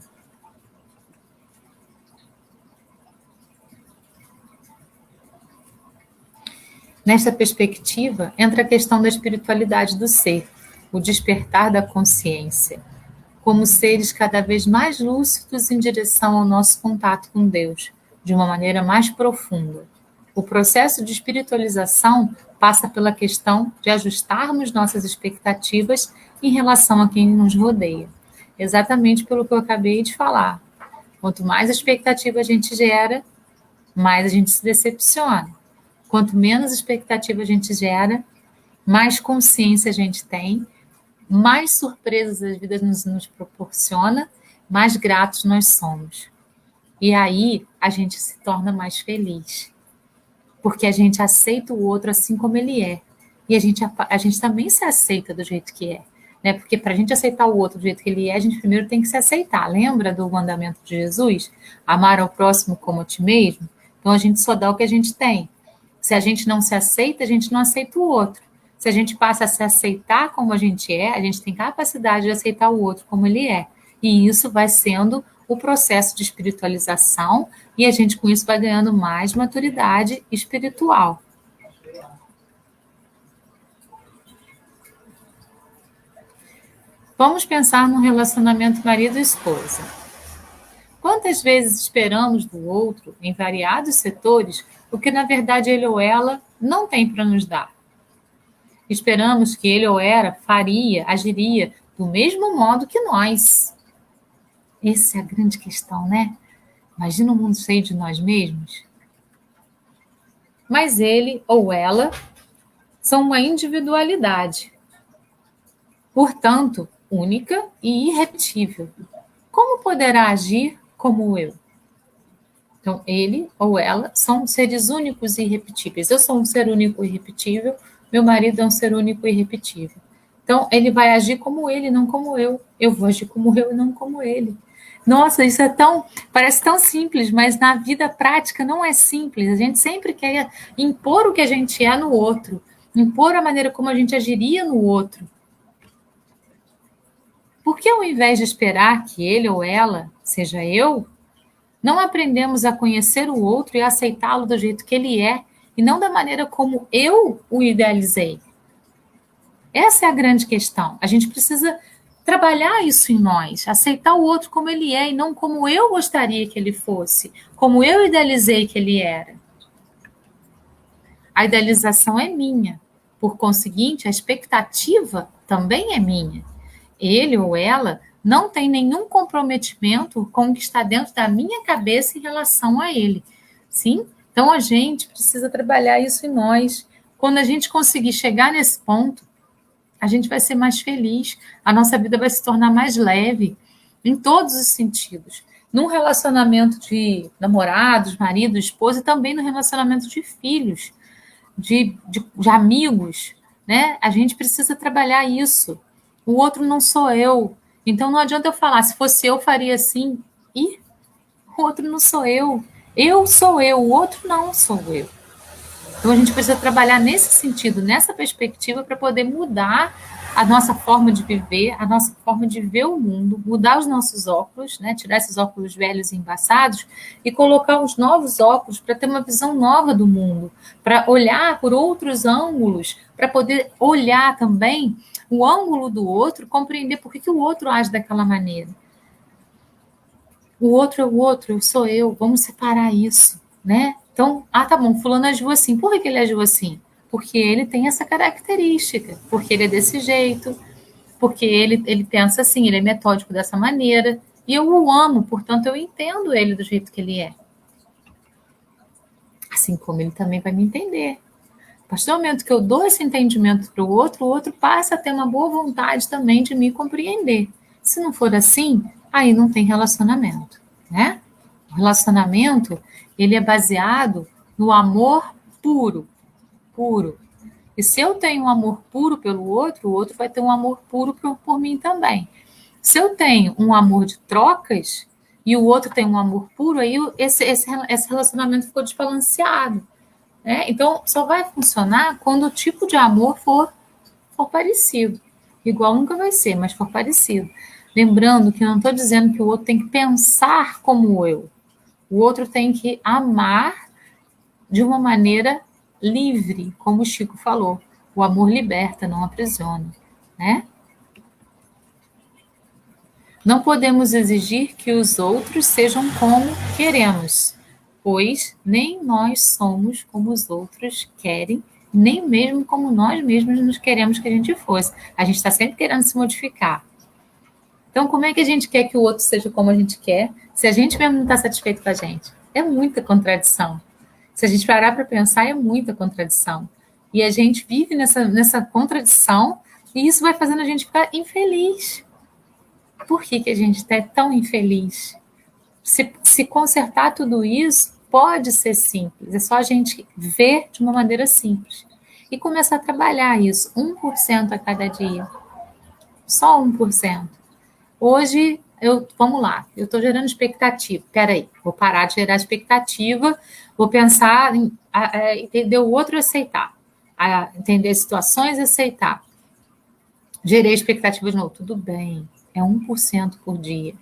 Nesta perspectiva, entra a questão da espiritualidade do ser, o despertar da consciência, como seres cada vez mais lúcidos em direção ao nosso contato com Deus, de uma maneira mais profunda. O processo de espiritualização passa pela questão de ajustarmos nossas expectativas em relação a quem nos rodeia. Exatamente pelo que eu acabei de falar. Quanto mais expectativa a gente gera, mais a gente se decepciona. Quanto menos expectativa a gente gera, mais consciência a gente tem, mais surpresas a vida nos proporciona, mais gratos nós somos. E aí a gente se torna mais feliz, porque a gente aceita o outro assim como ele é. E a gente também se aceita do jeito que é. Né? Porque para a gente aceitar o outro do jeito que ele é, a gente primeiro tem que se aceitar. Lembra do mandamento de Jesus? Amar ao próximo como a ti mesmo? Então a gente só dá o que a gente tem. Se a gente não se aceita, a gente não aceita o outro. Se a gente passa a se aceitar como a gente tem capacidade de aceitar o outro como ele é. E isso vai sendo o processo de espiritualização e a gente com isso vai ganhando mais maturidade espiritual. Vamos pensar no relacionamento marido e esposa. Quantas vezes esperamos do outro, em variados setores, o que na verdade ele ou ela não tem para nos dar? Esperamos que ele ou ela agiria do mesmo modo que nós. Essa é a grande questão, né? Imagina um mundo cheio de nós mesmos. Mas ele ou ela são uma individualidade, portanto, única e irrepetível. Como poderá agir como eu? Então, ele ou ela são seres únicos e irrepetíveis. Eu sou um ser único e irrepetível, meu marido é um ser único e irrepetível. Então, ele vai agir como ele, não como eu. Eu vou agir como eu e não como ele. Nossa, isso parece tão simples, mas na vida prática não é simples. A gente sempre quer impor o que a gente é no outro, impor a maneira como a gente agiria no outro. Por que ao invés de esperar que ele ou ela seja eu, Não aprendemos a conhecer o outro e aceitá-lo do jeito que ele é, e não da maneira como eu o idealizei. Essa é a grande questão. A gente precisa trabalhar isso em nós, aceitar o outro como ele é e não como eu gostaria que ele fosse, como eu idealizei que ele era. A idealização é minha. Por conseguinte, a expectativa também é minha. Ele ou ela não tem nenhum comprometimento com o que está dentro da minha cabeça em relação a ele. Sim? Então a gente precisa trabalhar isso em nós. Quando a gente conseguir chegar nesse ponto, a gente vai ser mais feliz, a nossa vida vai se tornar mais leve, em todos os sentidos. Num relacionamento de namorados, marido, esposa, e também no relacionamento de filhos, de amigos, né? A gente precisa trabalhar isso. O outro não sou eu. Então não adianta eu falar, se fosse eu, faria assim. E o outro não sou eu. Eu sou eu, o outro não sou eu. Então a gente precisa trabalhar nesse sentido, nessa perspectiva, para poder mudar a nossa forma de viver, a nossa forma de ver o mundo, mudar os nossos óculos, né? Tirar esses óculos velhos e embaçados e colocar os novos óculos para ter uma visão nova do mundo, para olhar por outros ângulos, para poder olhar também o ângulo do outro, compreender por que o outro age daquela maneira. O outro é o outro, eu sou eu, vamos separar isso, né? Então, tá bom, fulano agiu assim. Por que ele agiu assim? Porque ele tem essa característica, porque ele é desse jeito, porque ele pensa assim, ele é metódico dessa maneira, e eu o amo, portanto, eu entendo ele do jeito que ele é. Assim como ele também vai me entender. A partir do momento que eu dou esse entendimento para o outro passa a ter uma boa vontade também de me compreender. Se não for assim, aí não tem relacionamento, né? O relacionamento, ele é baseado no amor puro, puro. E se eu tenho um amor puro pelo outro, o outro vai ter um amor puro por mim também. Se eu tenho um amor de trocas e o outro tem um amor puro, aí esse relacionamento ficou desbalanceado. Né? Então, só vai funcionar quando o tipo de amor for parecido. Igual nunca vai ser, mas for parecido. Lembrando que eu não estou dizendo que o outro tem que pensar como eu. O outro tem que amar de uma maneira livre, como o Chico falou. O amor liberta, não aprisiona. Né? Não podemos exigir que os outros sejam como queremos, pois nem nós somos como os outros querem, nem mesmo como nós mesmos nos queremos que a gente fosse. A gente está sempre querendo se modificar. Então, como é que a gente quer que o outro seja como a gente quer, se a gente mesmo não está satisfeito com a gente? É muita contradição. Se a gente parar para pensar, é muita contradição. E a gente vive nessa contradição e isso vai fazendo a gente ficar infeliz. Por que a gente está tão infeliz? Se consertar tudo isso, pode ser simples. É só a gente ver de uma maneira simples. E começar a trabalhar isso, 1% a cada dia. Só 1%. Hoje, vamos lá, eu estou gerando expectativa. Peraí, vou parar de gerar expectativa, vou pensar em entender o outro e aceitar. Entender situações e aceitar. Gerei expectativa de novo, tudo bem, é 1% por dia.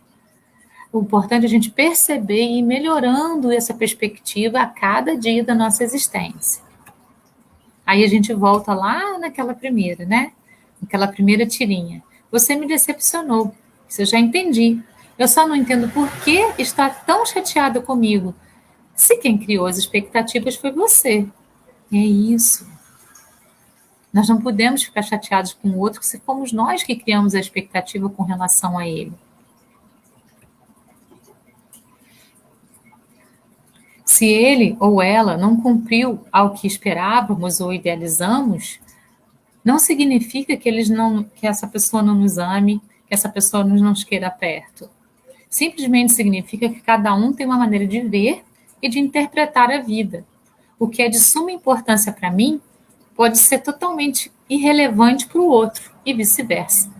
O importante é a gente perceber e ir melhorando essa perspectiva a cada dia da nossa existência. Aí a gente volta lá naquela primeira, né? Aquela primeira tirinha. Você me decepcionou. Isso eu já entendi. Eu só não entendo por que está tão chateada comigo. Se quem criou as expectativas foi você. É isso. Nós não podemos ficar chateados com o outro se fomos nós que criamos a expectativa com relação a ele. Se ele ou ela não cumpriu ao que esperávamos ou idealizamos, não significa que essa pessoa não nos ame, que essa pessoa não nos queira perto. Simplesmente significa que cada um tem uma maneira de ver e de interpretar a vida. O que é de suma importância para mim pode ser totalmente irrelevante para o outro e vice-versa,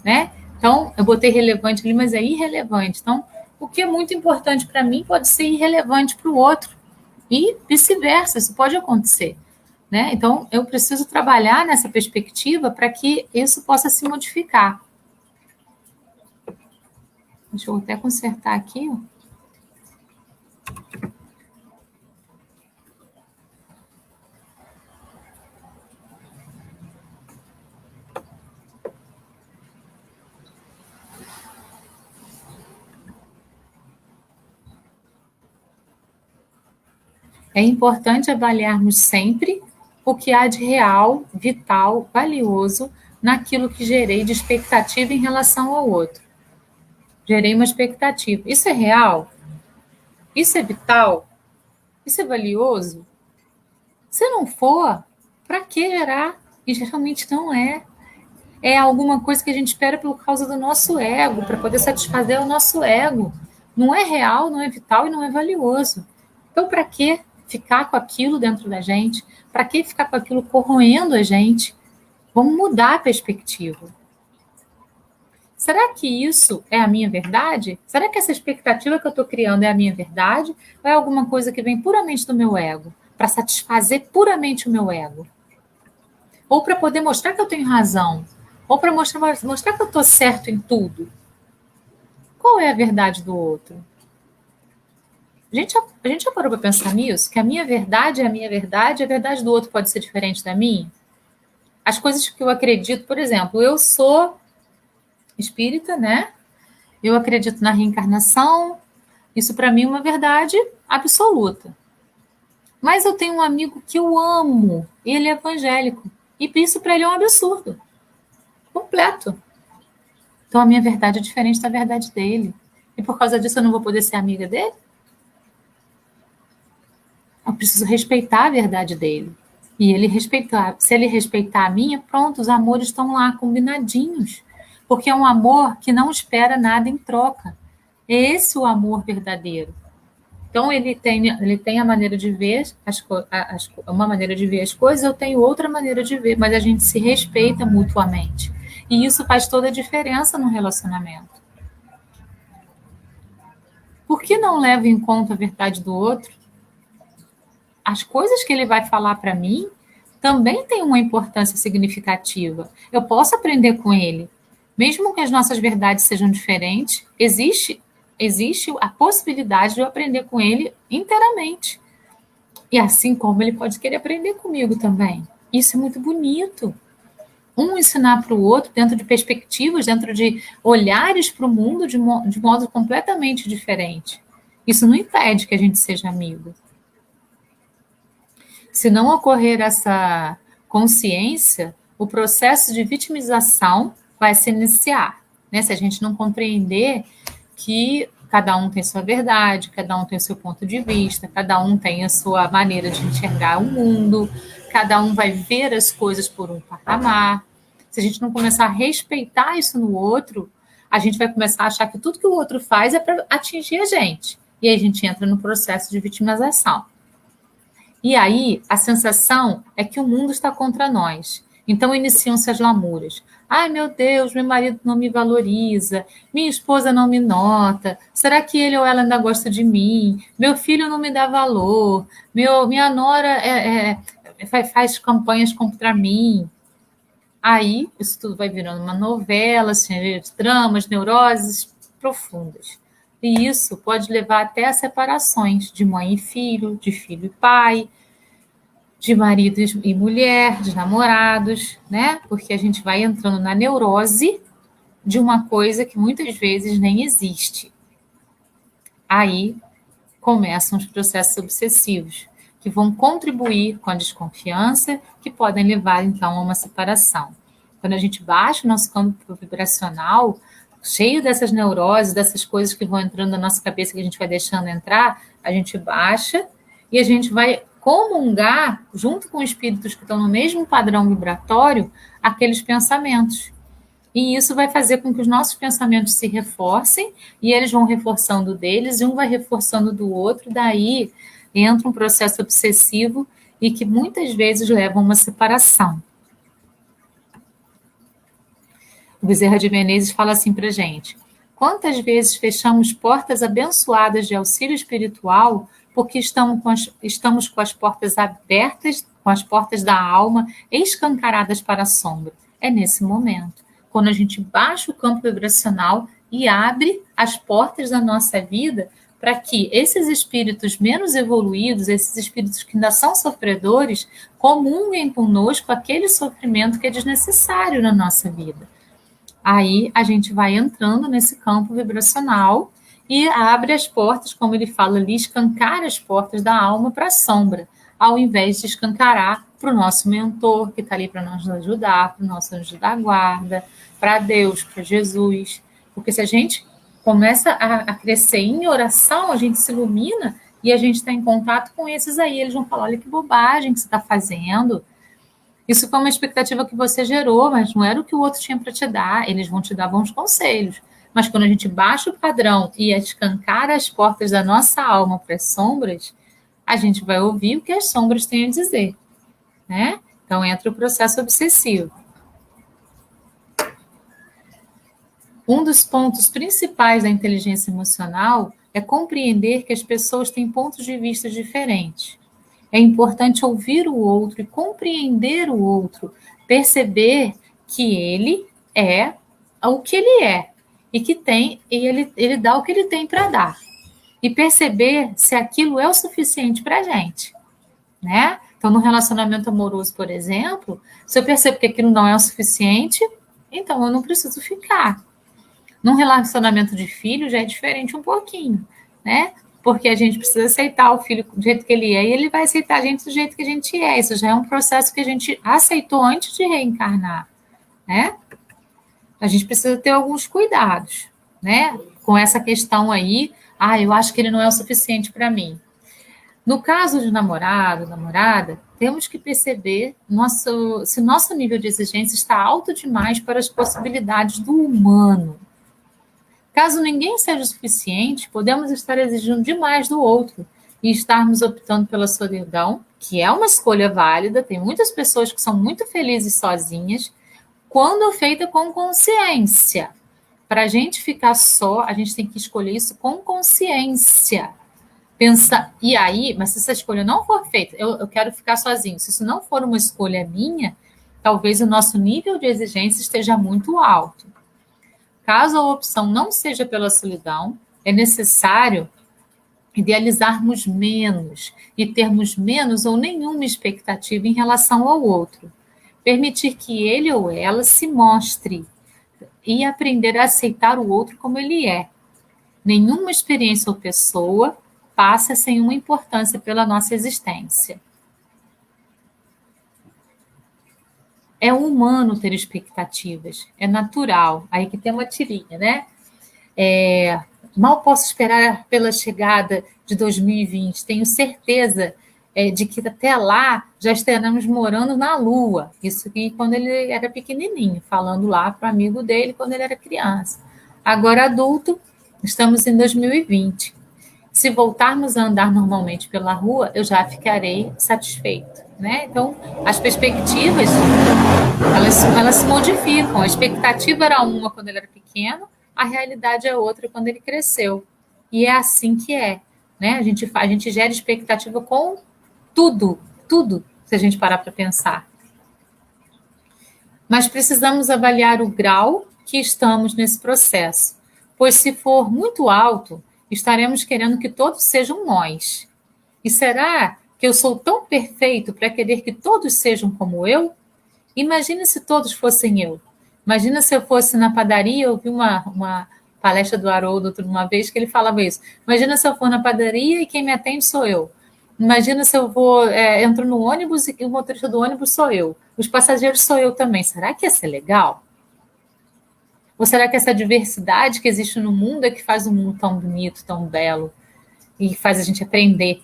né? Então, eu botei relevante ali, mas é irrelevante. Então, o que é muito importante para mim pode ser irrelevante para o outro e vice-versa, isso pode acontecer. Né? Então, eu preciso trabalhar nessa perspectiva para que isso possa se modificar. Deixa eu até consertar aqui. Ó. É importante avaliarmos sempre o que há de real, vital, valioso naquilo que gerei de expectativa em relação ao outro. Gerei uma expectativa. Isso é real? Isso é vital? Isso é valioso? Se não for, para que gerar? E geralmente não é. É alguma coisa que a gente espera por causa do nosso ego, para poder satisfazer o nosso ego. Não é real, não é vital e não é valioso. Então, para que ficar com aquilo dentro da gente? Para que ficar com aquilo corroendo a gente? Vamos mudar a perspectiva. Será que isso é a minha verdade? Será que essa expectativa que eu estou criando é a minha verdade? Ou é alguma coisa que vem puramente do meu ego? Para satisfazer puramente o meu ego? Ou para poder mostrar que eu tenho razão? Ou para mostrar que eu estou certo em tudo? Qual é a verdade do outro? A gente já parou para pensar nisso? Que a minha verdade é a minha verdade, a verdade do outro pode ser diferente da minha? As coisas que eu acredito, por exemplo, eu sou espírita, né? Eu acredito na reencarnação, isso para mim é uma verdade absoluta. Mas eu tenho um amigo que eu amo, ele é evangélico, e isso para ele é um absurdo, completo. Então a minha verdade é diferente da verdade dele. E por causa disso eu não vou poder ser amiga dele? Eu preciso respeitar a verdade dele. E ele respeitar, se ele respeitar a minha, pronto, os amores estão lá combinadinhos. Porque é um amor que não espera nada em troca. É esse o amor verdadeiro. Então ele tem a maneira de ver uma maneira de ver as coisas, eu tenho outra maneira de ver, mas a gente se respeita mutuamente. E isso faz toda a diferença no relacionamento. Por que não levo em conta a verdade do outro? As coisas que ele vai falar para mim também têm uma importância significativa. Eu posso aprender com ele. Mesmo que as nossas verdades sejam diferentes, existe a possibilidade de eu aprender com ele inteiramente. E assim como ele pode querer aprender comigo também. Isso é muito bonito. Um ensinar para o outro dentro de perspectivas, dentro de olhares para o mundo de modo completamente diferente. Isso não impede que a gente seja amigo. Se não ocorrer essa consciência, o processo de vitimização vai se iniciar. Né? Se a gente não compreender que cada um tem sua verdade, cada um tem seu ponto de vista, cada um tem a sua maneira de enxergar o mundo, cada um vai ver as coisas por um patamar. Se a gente não começar a respeitar isso no outro, a gente vai começar a achar que tudo que o outro faz é para atingir a gente. E aí a gente entra no processo de vitimização. E aí, a sensação é que o mundo está contra nós. Então, iniciam-se as lamúrias. Ai, meu Deus, meu marido não me valoriza, minha esposa não me nota, será que ele ou ela ainda gosta de mim? Meu filho não me dá valor, minha nora faz campanhas contra mim. Aí, isso tudo vai virando uma novela, assim, dramas, neuroses profundas. E isso pode levar até a separações de mãe e filho, de filho e pai, de marido e mulher, de namorados, né? Porque a gente vai entrando na neurose de uma coisa que muitas vezes nem existe. Aí começam os processos obsessivos, que vão contribuir com a desconfiança, que podem levar, então, a uma separação. Quando a gente baixa o nosso campo vibracional, cheio dessas neuroses, dessas coisas que vão entrando na nossa cabeça, que a gente vai deixando entrar, a gente baixa e a gente vai comungar, junto com espíritos que estão no mesmo padrão vibratório, aqueles pensamentos. E isso vai fazer com que os nossos pensamentos se reforcem e eles vão reforçando deles, e um vai reforçando do outro, daí entra um processo obsessivo e que muitas vezes leva a uma separação. O Bezerra de Menezes fala assim para a gente: quantas vezes fechamos portas abençoadas de auxílio espiritual porque estamos com as portas abertas, com as portas da alma escancaradas para a sombra? É nesse momento, quando a gente baixa o campo vibracional e abre as portas da nossa vida para que esses espíritos menos evoluídos, esses espíritos que ainda são sofredores, comunguem conosco aquele sofrimento que é desnecessário na nossa vida. Aí a gente vai entrando nesse campo vibracional e abre as portas, como ele fala ali, escancar as portas da alma para a sombra, ao invés de escancarar para o nosso mentor, que está ali para nos ajudar, para o nosso anjo da guarda, para Deus, para Jesus. Porque se a gente começa a crescer em oração, a gente se ilumina e a gente está em contato com esses aí. Eles vão falar: olha que bobagem que você está fazendo. Isso foi uma expectativa que você gerou, mas não era o que o outro tinha para te dar. Eles vão te dar bons conselhos. Mas quando a gente baixa o padrão e escancara as portas da nossa alma para as sombras, a gente vai ouvir o que as sombras têm a dizer, né? Então entra o processo obsessivo. Um dos pontos principais da inteligência emocional é compreender que as pessoas têm pontos de vista diferentes. É importante ouvir o outro e compreender o outro, perceber que ele é o que ele é e que tem, e ele dá o que ele tem para dar. E perceber se aquilo é o suficiente para a gente, né? Então, no relacionamento amoroso, por exemplo, se eu percebo que aquilo não é o suficiente, então eu não preciso ficar. Num relacionamento de filho já é diferente um pouquinho, né? Porque a gente precisa aceitar o filho do jeito que ele é e ele vai aceitar a gente do jeito que a gente é. Isso já é um processo que a gente aceitou antes de reencarnar, né? A gente precisa ter alguns cuidados, né? Com essa questão aí, eu acho que ele não é o suficiente para mim. No caso de namorado, namorada, temos que perceber se nosso nível de exigência está alto demais para as possibilidades do humano. Caso ninguém seja o suficiente, podemos estar exigindo demais do outro e estarmos optando pela solidão, que é uma escolha válida. Tem muitas pessoas que são muito felizes sozinhas, quando feita com consciência. Para a gente ficar só, a gente tem que escolher isso com consciência. Pensa, e aí, mas se essa escolha não for feita, eu quero ficar sozinho. Se isso não for uma escolha minha, talvez o nosso nível de exigência esteja muito alto. Caso a opção não seja pela solidão, é necessário idealizarmos menos e termos menos ou nenhuma expectativa em relação ao outro. Permitir que ele ou ela se mostre e aprender a aceitar o outro como ele é. Nenhuma experiência ou pessoa passa sem uma importância pela nossa existência. É humano ter expectativas, é natural. Aí que tem uma tirinha, né? Mal posso esperar pela chegada de 2020. Tenho certeza de que até lá já estaremos morando na Lua. Isso que quando ele era pequenininho, falando lá para o amigo dele quando ele era criança. Agora adulto, estamos em 2020. Se voltarmos a andar normalmente pela rua, eu já ficarei satisfeito, né? Então, as perspectivas, elas se modificam. A expectativa era uma quando ele era pequeno, a realidade é outra quando ele cresceu. E é assim que é, né? A gente gera expectativa com tudo, se a gente parar para pensar. Mas precisamos avaliar o grau que estamos nesse processo, pois se for muito alto, estaremos querendo que todos sejam nós. E será que eu sou tão perfeito para querer que todos sejam como eu? Imagina se todos fossem eu. Imagina se eu fosse na padaria, eu vi uma palestra do Haroldo uma vez que ele falava isso. Imagina se eu for na padaria e quem me atende sou eu. Imagina se eu entro no ônibus e o motorista do ônibus sou eu. Os passageiros sou eu também. Será que ia ser legal? Ou será que essa diversidade que existe no mundo é que faz o mundo tão bonito, tão belo e faz a gente aprender?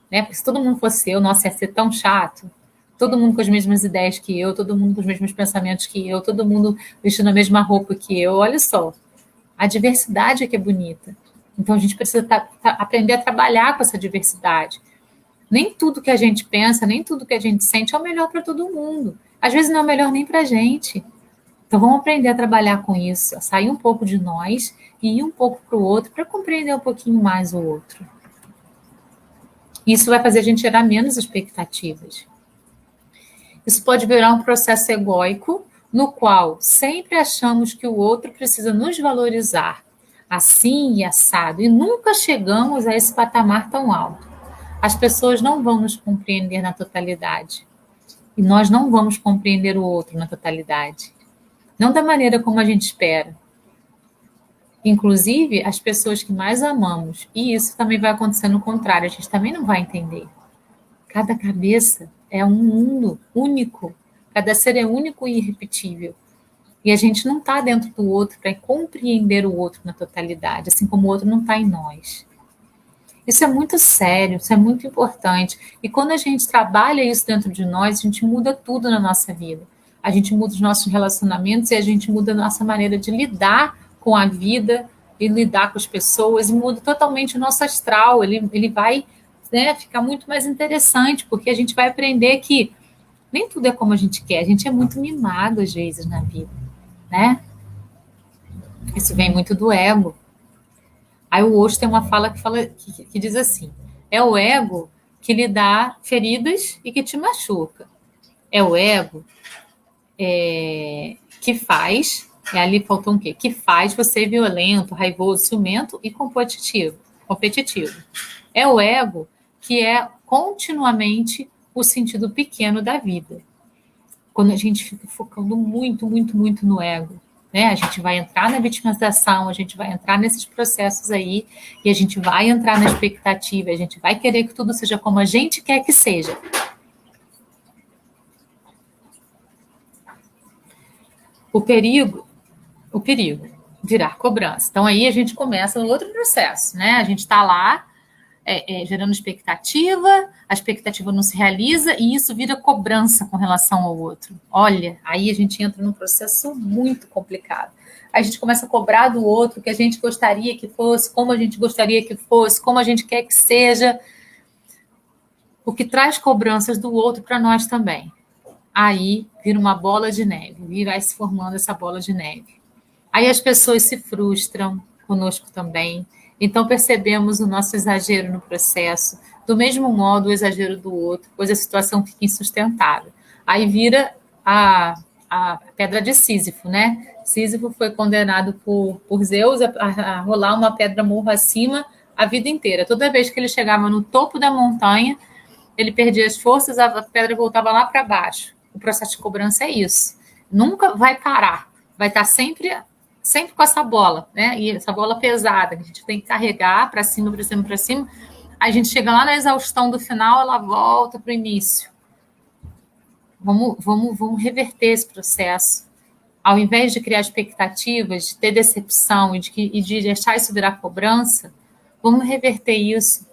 Né? Porque se todo mundo fosse eu, nossa, ia ser tão chato. Todo mundo com as mesmas ideias que eu, todo mundo com os mesmos pensamentos que eu, todo mundo vestindo a mesma roupa que eu. Olha só, a diversidade é que é bonita. Então a gente precisa aprender a trabalhar com essa diversidade. Nem tudo que a gente pensa, nem tudo que a gente sente é o melhor para todo mundo. Às vezes não é o melhor nem para a gente. Então vamos aprender a trabalhar com isso, a sair um pouco de nós e ir um pouco para o outro para compreender um pouquinho mais o outro. Isso vai fazer a gente gerar menos expectativas. Isso pode virar um processo egóico, no qual sempre achamos que o outro precisa nos valorizar, assim e assado, e nunca chegamos a esse patamar tão alto. As pessoas não vão nos compreender na totalidade. E nós não vamos compreender o outro na totalidade. Não da maneira como a gente espera. inclusive as pessoas que mais amamos. E isso também vai acontecer no contrário, a gente também não vai entender. Cada cabeça é um mundo único, cada ser é único e irrepetível. E a gente não está dentro do outro para compreender o outro na totalidade, assim como o outro não está em nós. Isso é muito sério, isso é muito importante. E quando a gente trabalha isso dentro de nós, a gente muda tudo na nossa vida. A gente muda os nossos relacionamentos e a gente muda a nossa maneira de lidar com a vida e lidar com as pessoas e muda totalmente o nosso astral. Ele vai, né, ficar muito mais interessante, porque a gente vai aprender que nem tudo é como a gente quer. A gente é muito mimado às vezes na vida, né? Isso vem muito do ego. Aí o Osho tem uma fala que diz assim: é o ego que lhe dá feridas e que te machuca. É o ego que faz, ali faltou um quê? Que faz você violento, raivoso, ciumento e competitivo. É o ego que é continuamente o sentido pequeno da vida. Quando a gente fica focando muito, muito, muito no ego, né? A gente vai entrar na vitimização, a gente vai entrar nesses processos aí, e a gente vai entrar na expectativa, a gente vai querer que tudo seja como a gente quer que seja. O perigo virar cobrança. Então aí a gente começa no outro processo, né? A gente está lá gerando expectativa, a expectativa não se realiza e isso vira cobrança com relação ao outro. Olha, aí a gente entra num processo muito complicado. A gente começa a cobrar do outro o que a gente gostaria que fosse, como a gente gostaria que fosse, como a gente quer que seja, o que traz cobranças do outro para nós também. Aí vira uma bola de neve, vai se formando essa bola de neve. Aí as pessoas se frustram, conosco também. Então percebemos o nosso exagero no processo, do mesmo modo o exagero do outro, pois a situação fica insustentável. Aí vira a pedra de Sísifo, né? Sísifo foi condenado por Zeus a rolar uma pedra morro acima a vida inteira. Toda vez que ele chegava no topo da montanha, ele perdia as forças, a pedra voltava lá para baixo. O processo de cobrança é isso. Nunca vai parar. Vai estar sempre com essa bola, né? E essa bola pesada, que a gente tem que carregar para cima, para cima, para cima. Aí a gente chega lá na exaustão do final, ela volta para o início. Vamos reverter esse processo. Ao invés de criar expectativas, de ter decepção e de deixar isso virar cobrança, vamos reverter isso.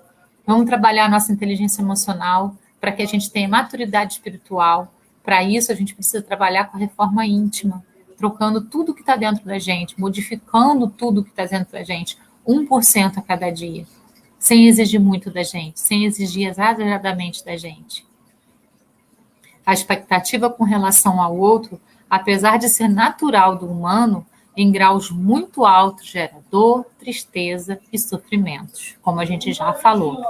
Vamos trabalhar a nossa inteligência emocional para que a gente tenha maturidade espiritual. Para isso, a gente precisa trabalhar com a reforma íntima, trocando tudo que está dentro da gente, modificando tudo que está dentro da gente, 1% a cada dia, sem exigir muito da gente, sem exigir exageradamente da gente. A expectativa com relação ao outro, apesar de ser natural do humano, em graus muito altos gera dor, tristeza e sofrimentos, como a gente já falou.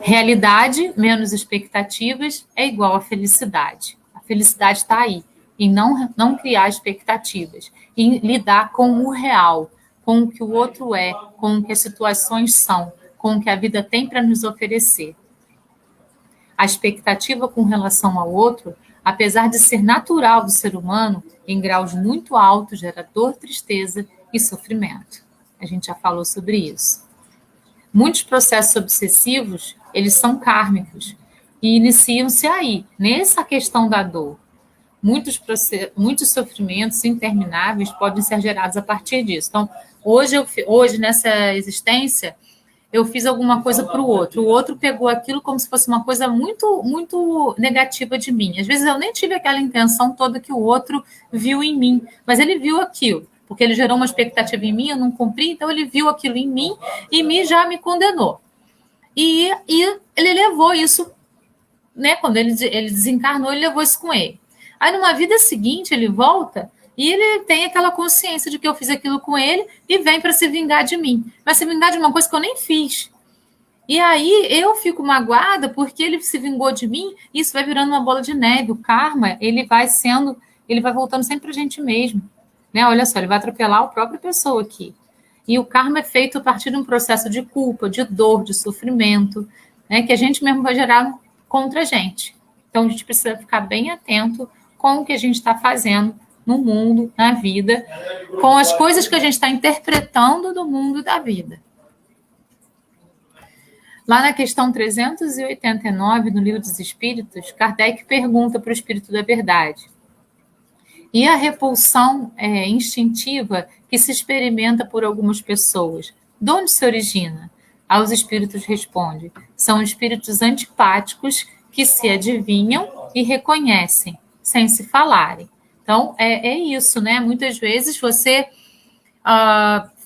Realidade menos expectativas é igual a felicidade. A felicidade está aí, em não criar expectativas, em lidar com o real, com o que o outro é, com o que as situações são, com o que a vida tem para nos oferecer. A expectativa com relação ao outro, apesar de ser natural do ser humano, em graus muito altos gera dor, tristeza e sofrimento. A gente já falou sobre isso. Muitos processos obsessivos, eles são kármicos e iniciam-se aí, nessa questão da dor. Muitos sofrimentos intermináveis podem ser gerados a partir disso. Então, hoje nessa existência, eu fiz alguma coisa para o outro pegou aquilo como se fosse uma coisa muito, muito negativa de mim. Às vezes eu nem tive aquela intenção toda que o outro viu em mim, mas ele viu aquilo, porque ele gerou uma expectativa em mim, eu não cumpri, então ele viu aquilo em mim e já me condenou. E ele levou isso, né? Quando ele desencarnou, ele levou isso com ele. Aí numa vida seguinte ele volta e ele tem aquela consciência de que eu fiz aquilo com ele e vem para se vingar de mim. Mas se vingar de uma coisa que eu nem fiz. E aí eu fico magoada porque ele se vingou de mim e isso vai virando uma bola de neve. O karma, ele vai voltando sempre para a gente mesmo. Né? Olha só, ele vai atropelar a própria pessoa aqui. E o karma é feito a partir de um processo de culpa, de dor, de sofrimento, né? Que a gente mesmo vai gerar contra a gente. Então a gente precisa ficar bem atento com o que a gente está fazendo no mundo, na vida, com as coisas que a gente está interpretando do mundo e da vida. Lá na questão 389, no Livro dos Espíritos, Kardec pergunta para o Espírito da Verdade: e a repulsão instintiva que se experimenta por algumas pessoas, de onde se origina? Aos espíritos responde: são espíritos antipáticos que se adivinham e reconhecem, sem se falarem. Então, é isso, né? Muitas vezes você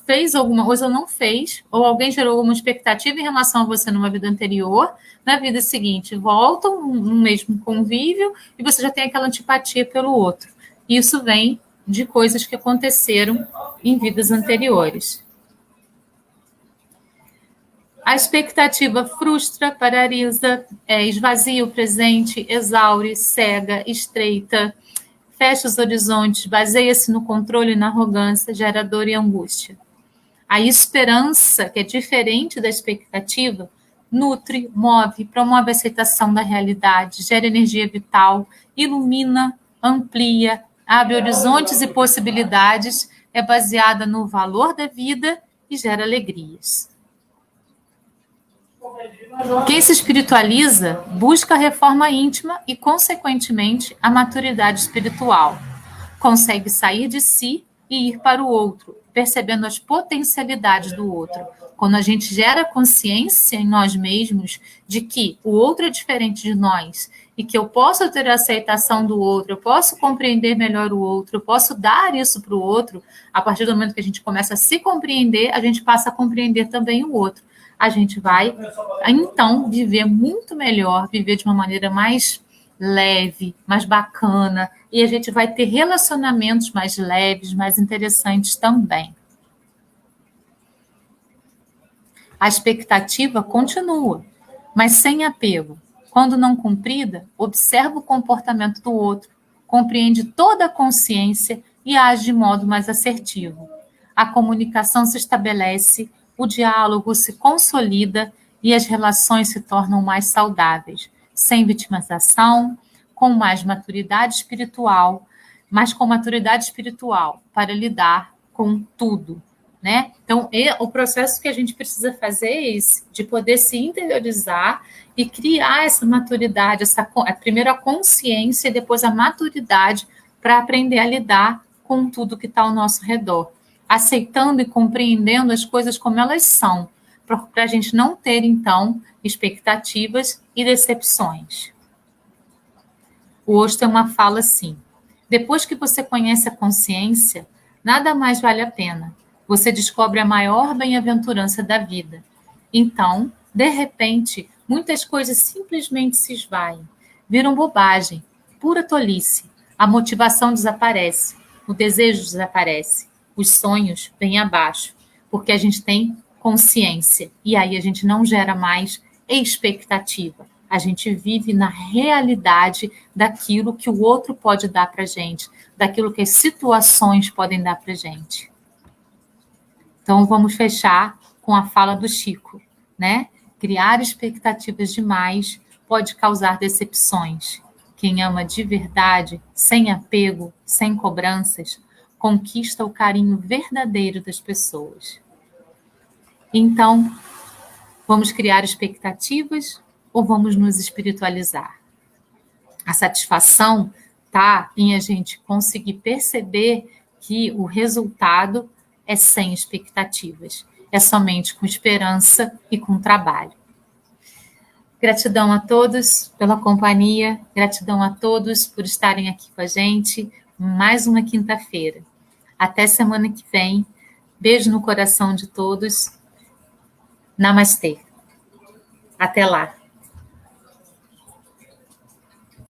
fez alguma coisa ou não fez, ou alguém gerou alguma expectativa em relação a você numa vida anterior, na vida seguinte, voltam no mesmo convívio e você já tem aquela antipatia pelo outro. Isso vem de coisas que aconteceram em vidas anteriores. A expectativa frustra, paralisa, esvazia o presente, exaure, cega, estreita, fecha os horizontes, baseia-se no controle e na arrogância, gera dor e angústia. A esperança, que é diferente da expectativa, nutre, move, promove a aceitação da realidade, gera energia vital, ilumina, amplia, abre horizontes e possibilidades, é baseada no valor da vida e gera alegrias. Quem se espiritualiza busca a reforma íntima e, consequentemente, a maturidade espiritual. Consegue sair de si e ir para o outro, percebendo as potencialidades do outro. Quando a gente gera consciência em nós mesmos de que o outro é diferente de nós e que eu posso ter a aceitação do outro, eu posso compreender melhor o outro, eu posso dar isso para o outro, a partir do momento que a gente começa a se compreender, a gente passa a compreender também o outro. A gente vai, então, viver muito melhor, viver de uma maneira mais leve, mais bacana, e a gente vai ter relacionamentos mais leves, mais interessantes também. A expectativa continua, mas sem apego. Quando não cumprida, observa o comportamento do outro, compreende toda a consciência e age de modo mais assertivo. A comunicação se estabelece, o diálogo se consolida e as relações se tornam mais saudáveis, sem vitimização, com mais maturidade espiritual, mas com maturidade espiritual para lidar com tudo, né? Então, o processo que a gente precisa fazer é esse, de poder se interiorizar e criar essa maturidade, primeiro a consciência e depois a maturidade para aprender a lidar com tudo que está ao nosso redor, aceitando e compreendendo as coisas como elas são, para a gente não ter, então, expectativas e decepções. O Osho tem uma fala assim: depois que você conhece a consciência, nada mais vale a pena. Você descobre a maior bem-aventurança da vida. Então, de repente, muitas coisas simplesmente se esvaem, viram bobagem, pura tolice. A motivação desaparece, o desejo desaparece, os sonhos vêm abaixo, porque a gente tem consciência e aí a gente não gera mais expectativa. A gente vive na realidade daquilo que o outro pode dar para a gente, daquilo que as situações podem dar para a gente. Então, vamos fechar com a fala do Chico, né? Criar expectativas demais pode causar decepções. Quem ama de verdade, sem apego, sem cobranças, conquista o carinho verdadeiro das pessoas. Então, vamos criar expectativas ou vamos nos espiritualizar? A satisfação está em a gente conseguir perceber que o resultado é sem expectativas, é somente com esperança e com trabalho. Gratidão a todos pela companhia, gratidão a todos por estarem aqui com a gente, mais uma quinta-feira. Até semana que vem. Beijo no coração de todos. Namastê. Até lá.